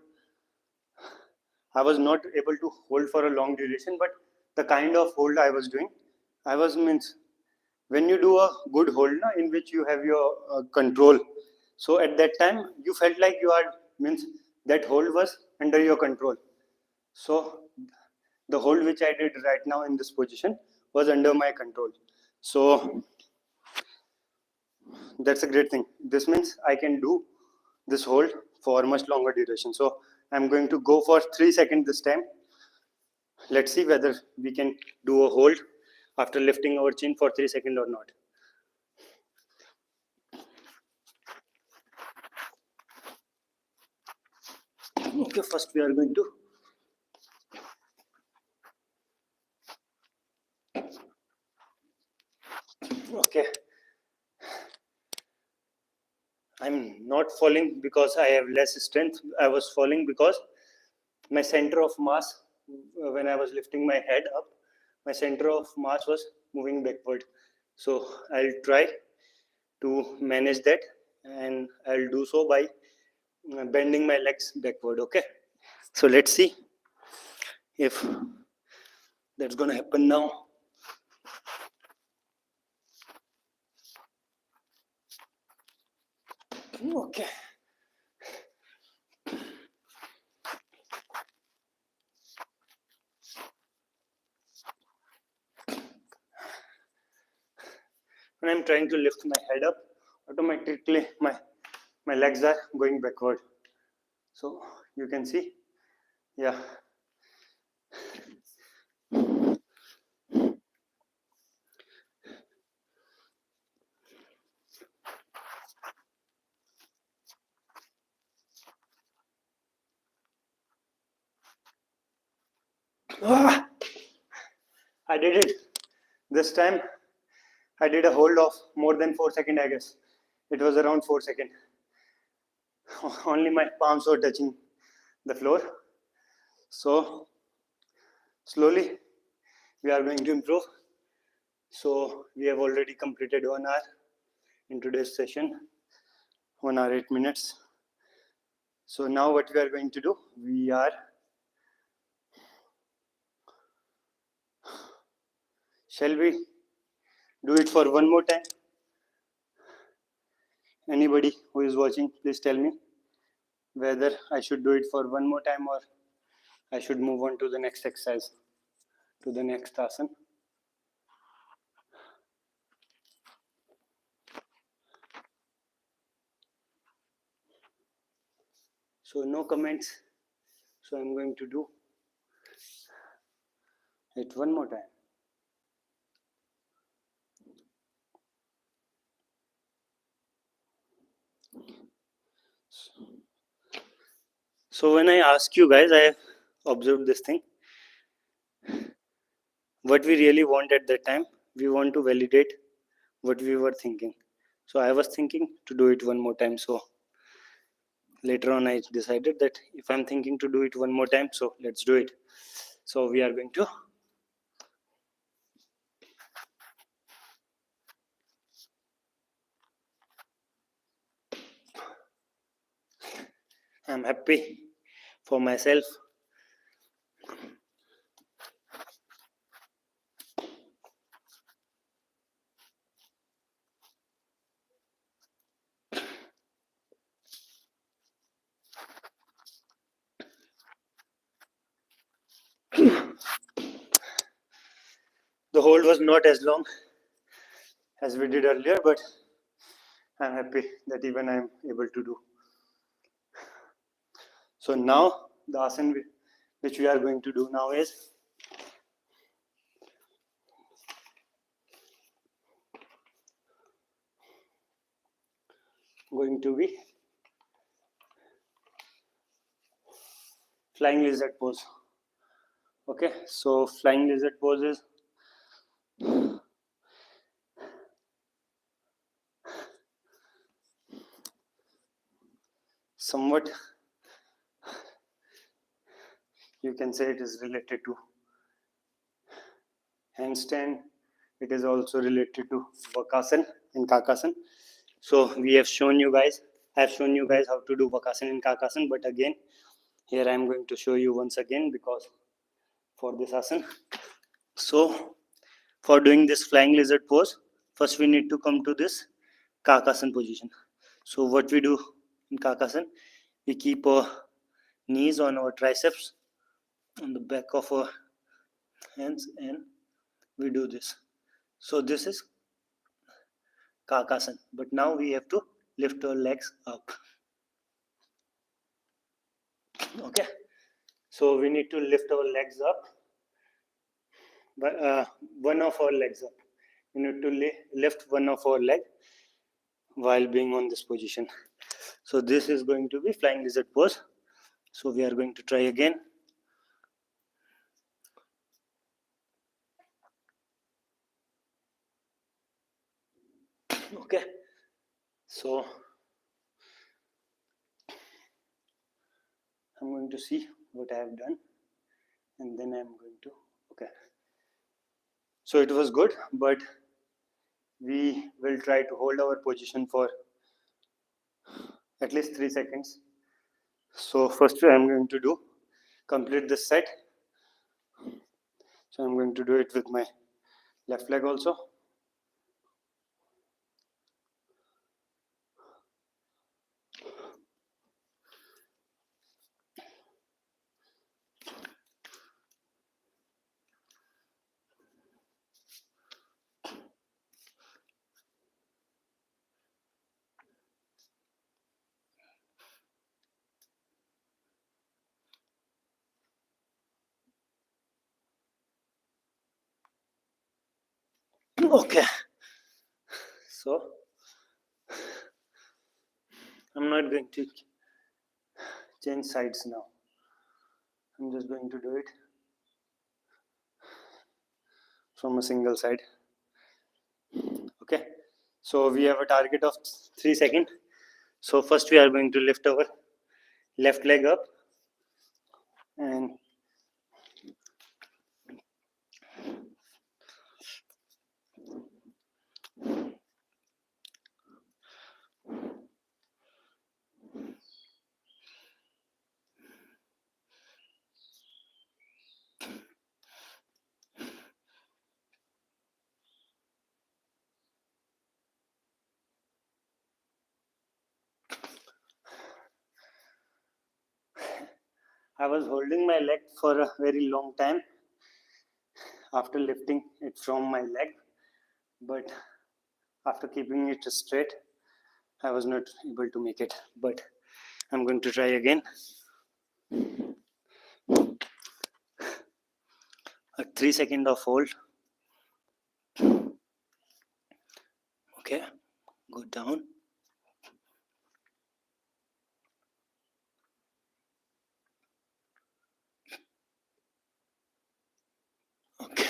I was not able to hold for a long duration, but the kind of hold I was doing, I was, means when you do a good hold na, in which you have your control, so at that time you felt like you are, means that hold was under your control. So the hold which I did right now in this position was under my control. So that's a great thing. This means I can do this hold for much longer duration. So I'm going to go for 3 seconds this time. Let's see whether we can do a hold after lifting our chin for 3 seconds or not. Okay, first we are going to okay, I'm not falling because I have less strength. I was falling because my center of mass, when I was lifting my head up, my center of mass was moving backward. So I'll try to manage that, and I'll do so by bending my legs backward. Okay, so let's see if that's gonna happen now. Okay. When I'm trying to lift my head up, automatically my legs are going backward. So you can see, yeah. Ah, I did it. This time I did a hold of more than 4 seconds, I guess. It was around 4 seconds. Only my palms were touching the floor. So slowly we are going to improve. So we have already completed 1 hour in today's session, 1 hour 8 minutes. So now what we are going to do, shall we do it for one more time? Anybody who is watching, please tell me whether I should do it for one more time or I should move on to the next exercise, to the next asana. So no comments. So I'm going to do it one more time. So when I ask you guys, I have observed this thing. what we really want at that time, we want to validate what we were thinking. So I was thinking to do it one more time. So later on I decided that if I'm thinking to do it one more time, so let's do it. So we are going to I'm happy for myself. The hold was not as long as we did earlier, but I'm happy that even I'm able to do. So now the asana which we are going to do now is going to be flying lizard pose. Okay, so flying lizard pose is somewhat, you can say it is related to handstand. It is also related to Vakasan and Kakasan. So we have shown you guys, I have shown you guys how to do Vakasan and Kakasan, but again, here I am going to show you once again because for this asana. So for doing this flying lizard pose, first we need to come to this Kakasan position. So what we do in Kakasan, we keep our knees on our triceps on the back of our hands and we do this. So this is Kakasan. But now we have to lift our legs up. Okay. So we need to lift our legs up. One of our legs up. We need to lift one of our leg while being on this position. So this is going to be flying lizard pose. So we are going to try again. Okay. So I'm going to see what I have done and then I'm going to, okay. So it was good, but we will try to hold our position for at least 3 seconds. So first I'm going to do complete this set. So I'm going to do it with my left leg also. Okay. So I'm not going to change sides now. I'm just going to do it from a single side. Okay. So we have a target of 3 seconds. So first we are going to lift our left leg up and I was holding my leg for a very long time after lifting it from my leg, but after keeping it straight, I was not able to make it. But I'm going to try again. A 3 second of hold. Okay, go down. Okay,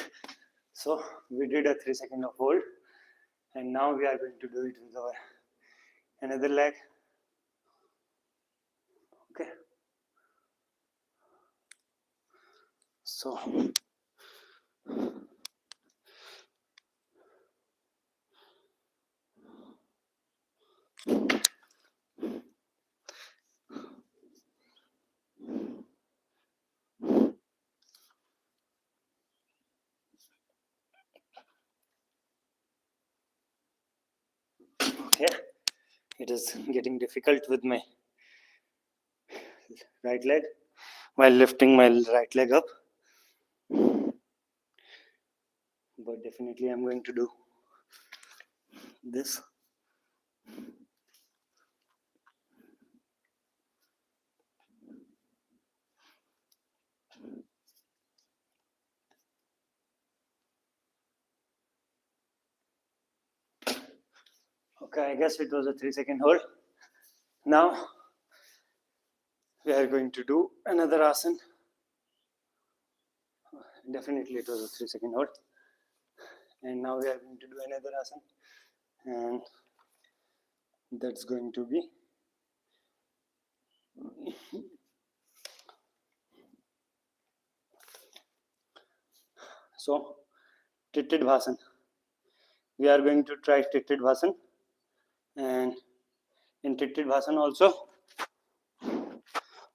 So we did a 3 second of hold, and now we are going to do it with our another leg. Okay. So okay, it is getting difficult with my right leg while lifting my right leg up, but definitely I'm going to do this. Okay, I guess it was a 3 second hold. Now we are going to do another asana. Definitely it was a 3 second hold. And now we are going to do another asana, and that's going to be so Titidvasana. We are going to try Titidvasana, and in Titidvasana also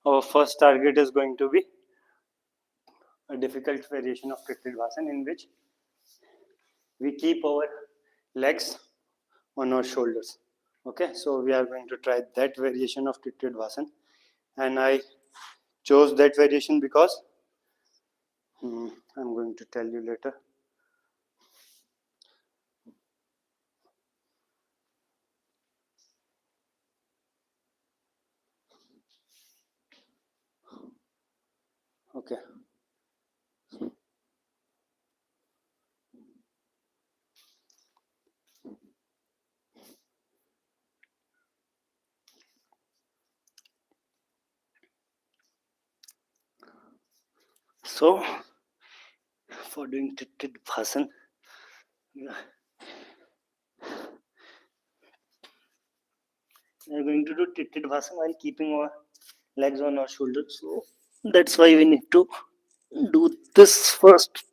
our first target is going to be a difficult variation of Titidvasana in which we keep our legs on our shoulders. Okay, so we are going to try that variation of Titidvasana, and I chose that variation because I'm going to tell you later. Okay. So for doing Titidvasana, we are going to do Titidvasana while keeping our legs on our shoulders. So that's why we need to do this first.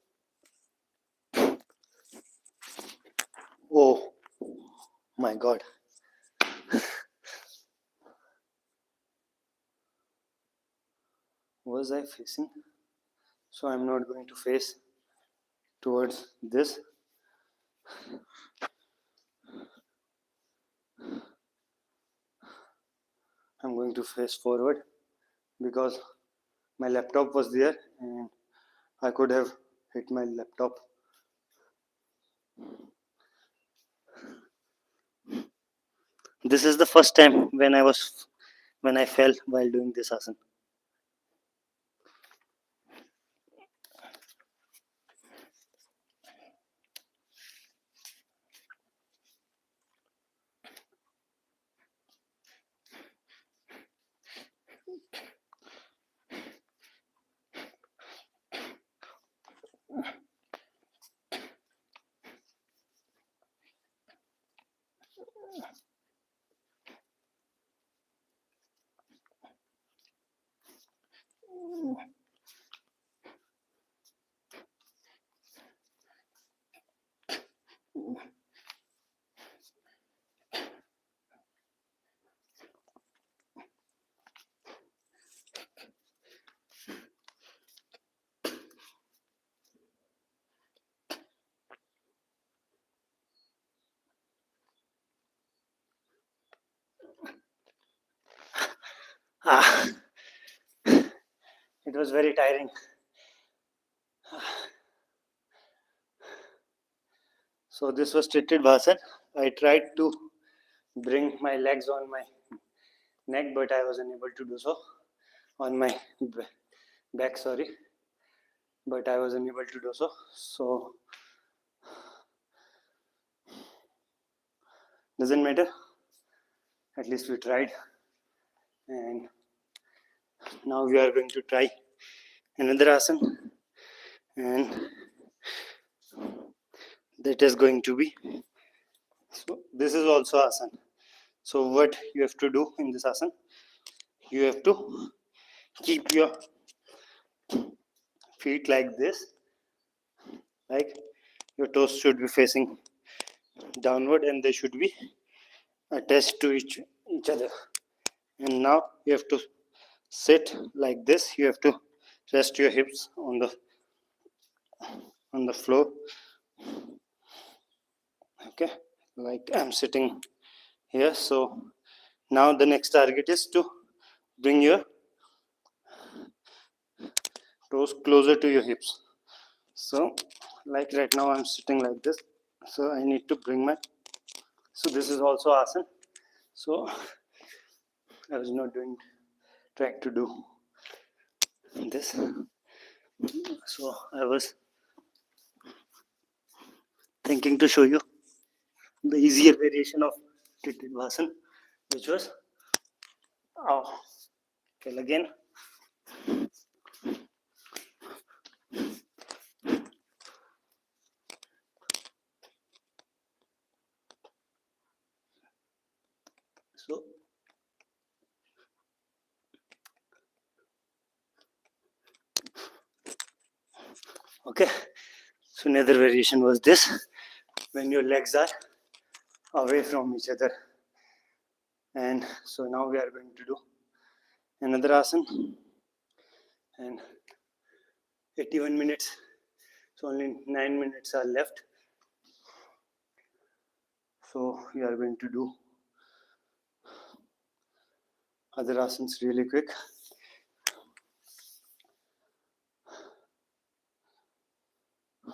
Oh my god. Was I facing? So I'm not going to face towards this. I'm going to face forward because my laptop was there and I could have hit my laptop. This is the first time when I fell while doing this asana. It was very tiring. So this was Titidvasana. I tried to bring my legs on my neck, but I was unable to do so. On my back, sorry, but I was unable to do so. So doesn't matter. At least we tried, and now we are going to try another asana, and that is going to be, so this is also asana. So what you have to do in this asana, you have to keep your feet like this, like your toes should be facing downward and they should be attached to each other. And now you have to sit like this. You have to rest your hips on the floor. Okay, like I'm sitting here. So now the next target is to bring your toes closer to your hips. So like right now I'm sitting like this, so I need to bring my, so this is also asana. So I was not trying to do this, so I was thinking to show you the easier variation of Tittvasana, which was okay, again. So okay, so another variation was this, when your legs are away from each other. And so now we are going to do another asana, and 81 minutes, so only 9 minutes are left. So we are going to do other asanas really quick.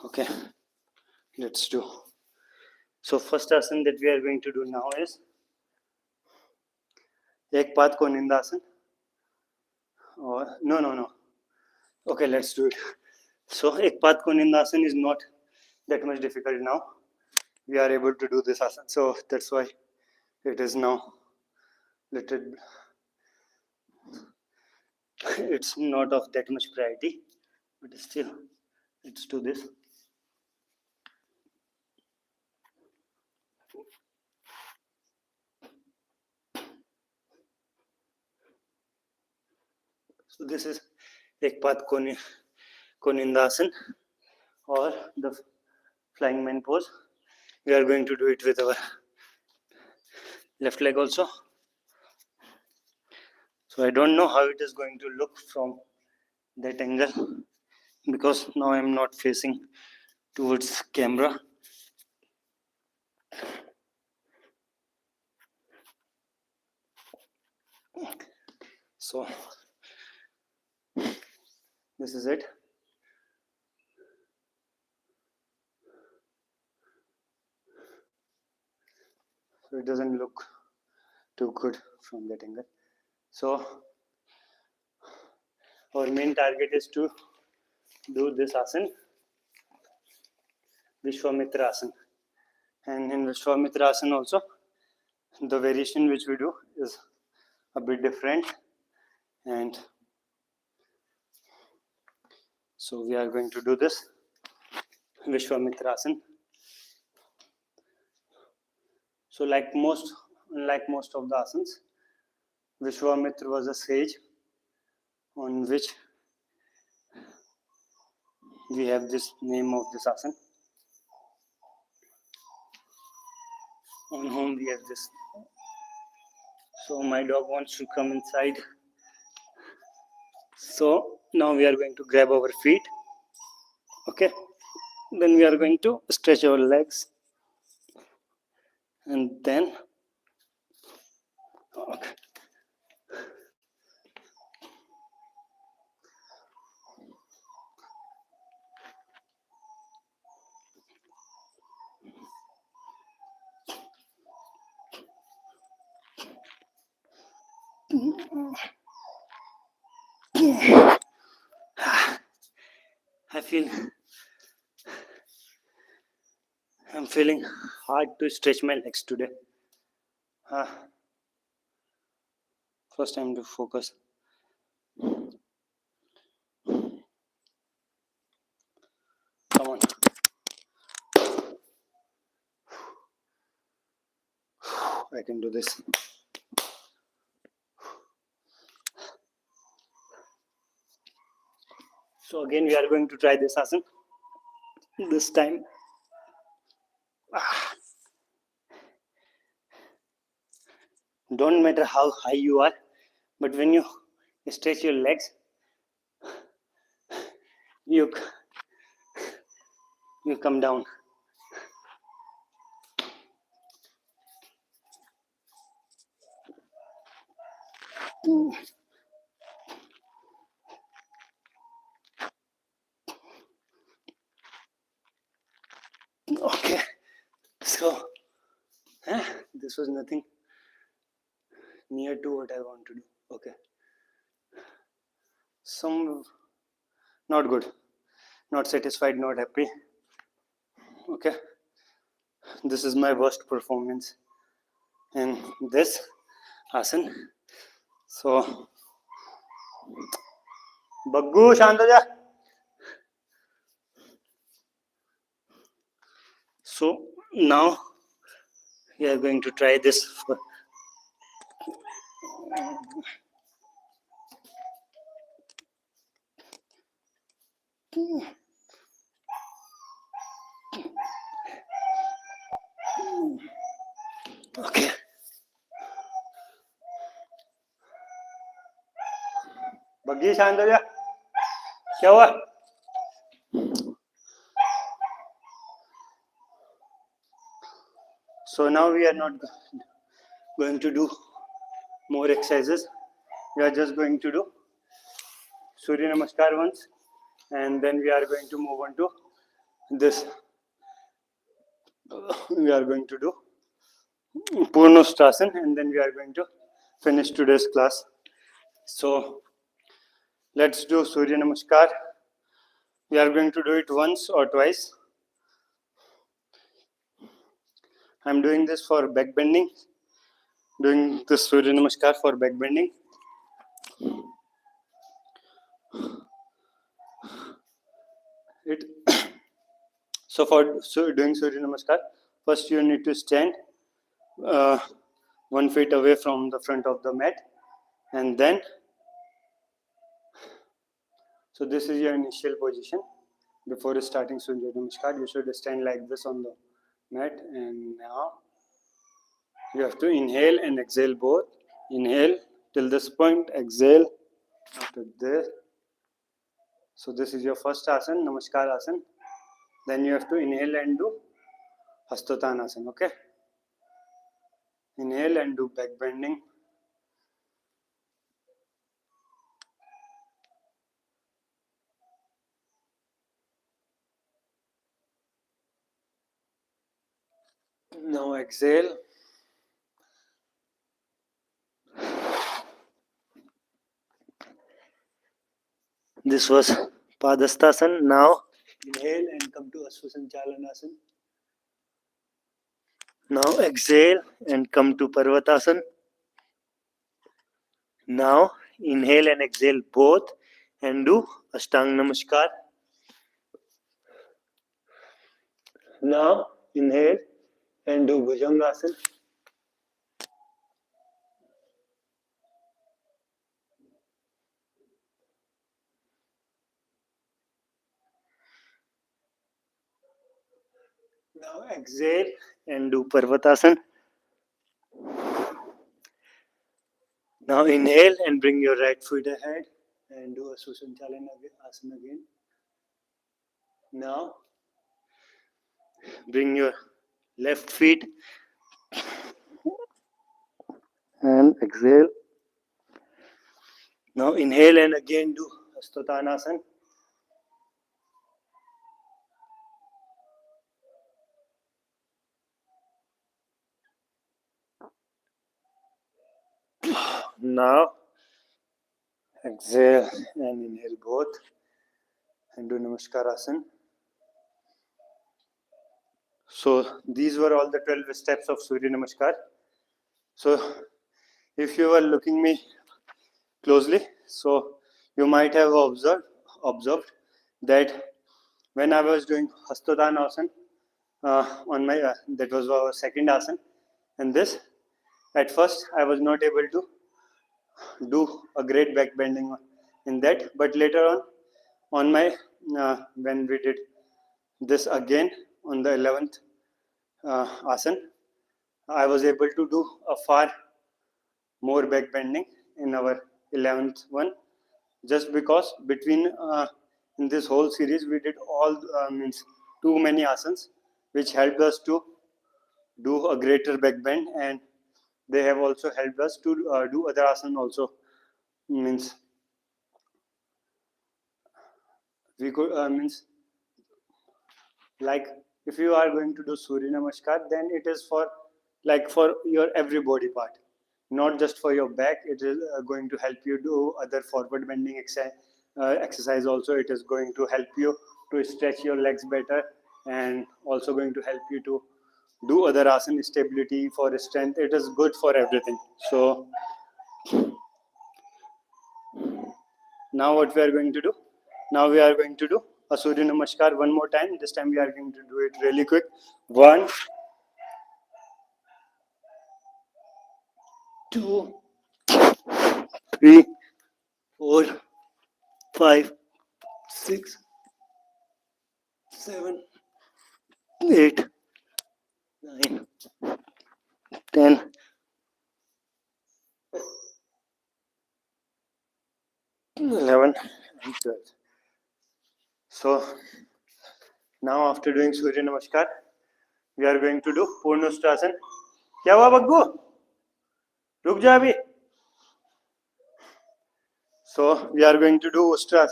Okay, let's do. So first asana that we are going to do now is Ek Paad Konindasana. Or no. Okay, let's do it. So Ek Paad Konindasana is not that much difficult now. We are able to do this asana. So that's why it is now little. It's not of that much priority, but still, let's do this. So this is Ek Paad Konindasana, or the flying man pose. We are going to do it with our left leg also. So I don't know how it is going to look from that angle, because now I am not facing towards camera. So this is it. So it doesn't look too good from that angle. So our main target is to do this asana, Vishwamitra asana. And in Vishwamitra asana also, the variation which we do is a bit different. And so we are going to do this Vishwamitra asana. So like most of the asanas, Vishwamitra was a sage on which we have this name of this asana, on whom we have this. So my dog wants to come inside. So now we are going to grab our feet. Okay, then we are going to stretch our legs, and then okay. I'm feeling hard to stretch my legs today. First time to focus. Come on. I can do this. So again we are going to try this asana. This time don't matter how high you are, but when you stretch your legs, you come down. Okay, so this was nothing near to what I want to do. Okay, some not good, not satisfied, not happy. Okay, this is my worst performance in this asana. So Baggu, शांत हो जा. So now we are going to try this. Okay. बग्गी शांत हो जा. क्या हुआ? So now we are not going to do more exercises. We are just going to do Surya Namaskar once, and then we are going to move on to this. We are going to do Purnostrasana, and then we are going to finish today's class. So let's do Surya Namaskar. We are going to do it once or twice. I am doing this for back bending. Doing this Surya Namaskar for back bending. So for doing Surya Namaskar, first you need to stand 1 foot away from the front of the mat, and then so this is your initial position. Before starting Surya Namaskar, you should stand like this on the mat, and now you have to inhale and exhale both. Inhale till this point, exhale after this. So this is your first asana, Namaskar asana. Then you have to inhale and do Hastotanasana, okay? Inhale and do back bending. Now exhale. This was Padastasana. Now inhale and come to Asvasanchalanasana. Now exhale and come to Parvatasana. Now inhale and exhale both and do Ashtang Namaskar. Now inhale and do Bhujangasana. Now exhale and do Parvatasana. Now inhale and bring your right foot ahead and do Asvasanchalanasana again. Now bring your left feet and exhale. Now inhale and again do Hastotanasana. Now exhale and inhale both and do Namaskarasana. So these were all the 12 steps of Surya Namaskar. So if you were looking me closely, so you might have observed that when I was doing Hastotanasana on my that was our second asana, and this At first, I was not able to do a great back bending in that, but later on my when we did this again on the 11th asan, I was able to do a far more back bending in our 11th one, just because between in this whole series we did all means too many asans which helped us to do a greater back bend, and they have also helped us to do other asana also. Means we could means like if you are going to do surya namaskar, then it is for like for your every body part, not just for your back. It is going to help you do other forward bending exercise also. It is going to help you to stretch your legs better, and also going to help you to do other asana stability for strength. It is good for everything. So now what we are going to do, now we are going to do a surya namaskar one more time. This time we are going to do it really quick. 1 2 3 4 5 6 7 8 9 10 11 and 12. So now after doing surya namaskar, we are going to do purnusthasana. क्या हुआ बग्गू, रुक जा अभी. So we are going to do ustrasana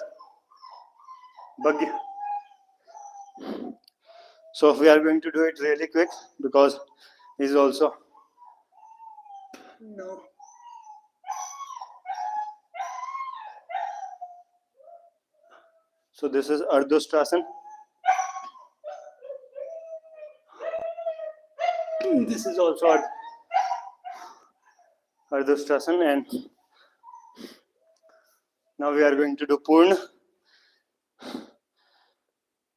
buggy. So we are going to do it really quick because this is also no. So this is ardhostrasana. This is also ardhostrasana, and now we are going to do purna.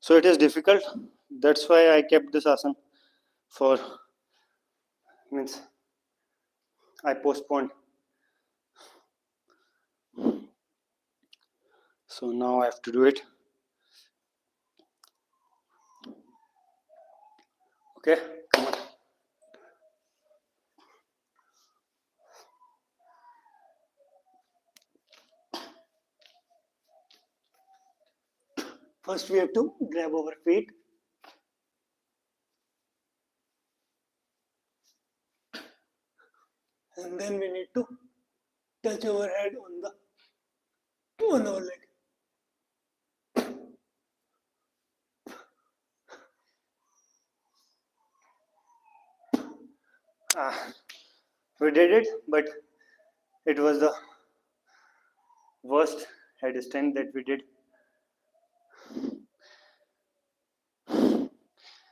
So it is difficult. That's why I kept this asana for, means I postponed. So now I have to do it. Okay, come on. First we have to grab our feet. And then we need to touch our head on our leg. We did it, but it was the worst headstand that we did.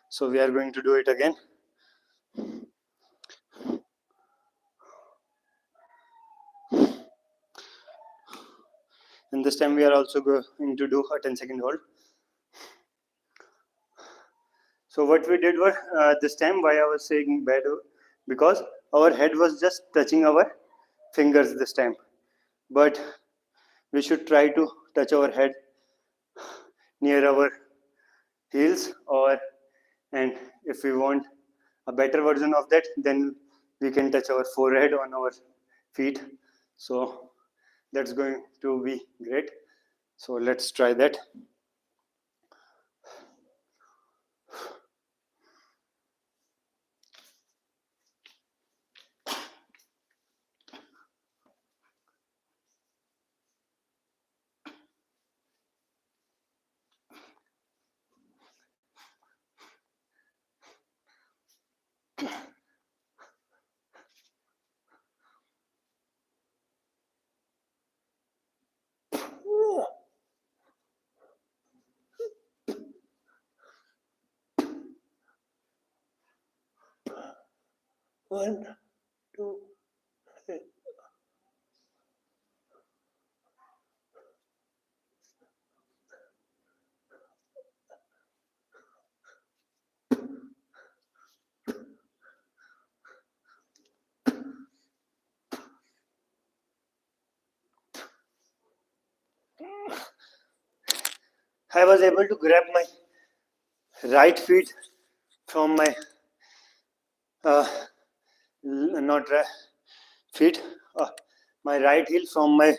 So we are going to do it again. And this time we are also going to do a 10-second hold. So what we did was this time, why I was saying bad, because our head was just touching our fingers this time, but we should try to touch our head near our heels, or and if we want a better version of that, then we can touch our forehead on our feet. So that's going to be great. So let's try that. One, two, three. I was able to grab my right feet from my my right heel from my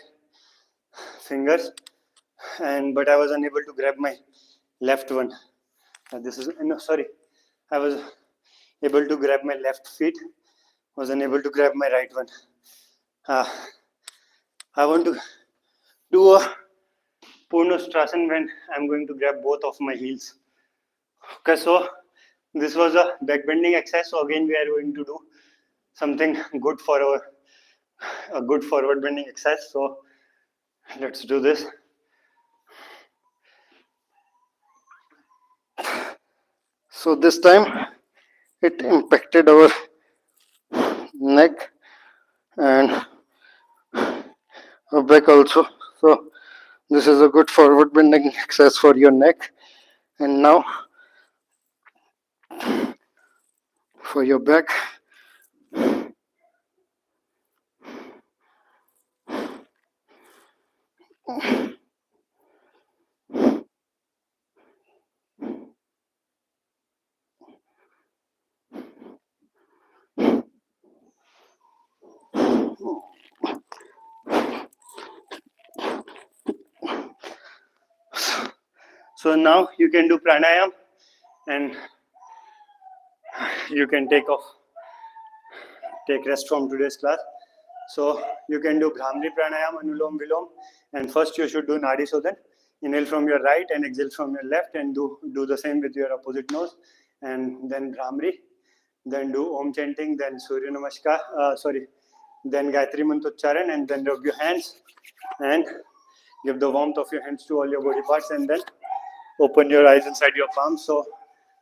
fingers, but I was unable to grab my left one. I was able to grab my left feet, was unable to grab my right one. I want to do a Purnastrasan when I'm going to grab both of my heels. Okay, so this was a back bending exercise. So again, we are going to do something good for a good forward bending exercise. So let's do this. So this time it impacted our neck and our back also. So this is a good forward bending exercise for your neck. And now for your back. So now you can do pranayam and you can take rest from today's class. So you can do Bhramri pranayam, Anulom Vilom, and first you should do Nadi Sodhan. Inhale from your right and exhale from your left, and do the same with your opposite nose, and then Bhramri, then do Om chanting, then Surya Namaskar, then Gayatri Mantrocharan, and then rub your hands and give the warmth of your hands to all your body parts, and then open your eyes inside your palms. So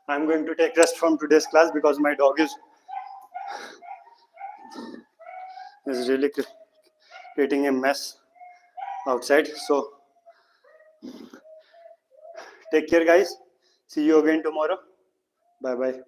I'm going to take rest from today's class because my dog is really creating a mess outside. So take care, guys. See you again tomorrow. Bye bye.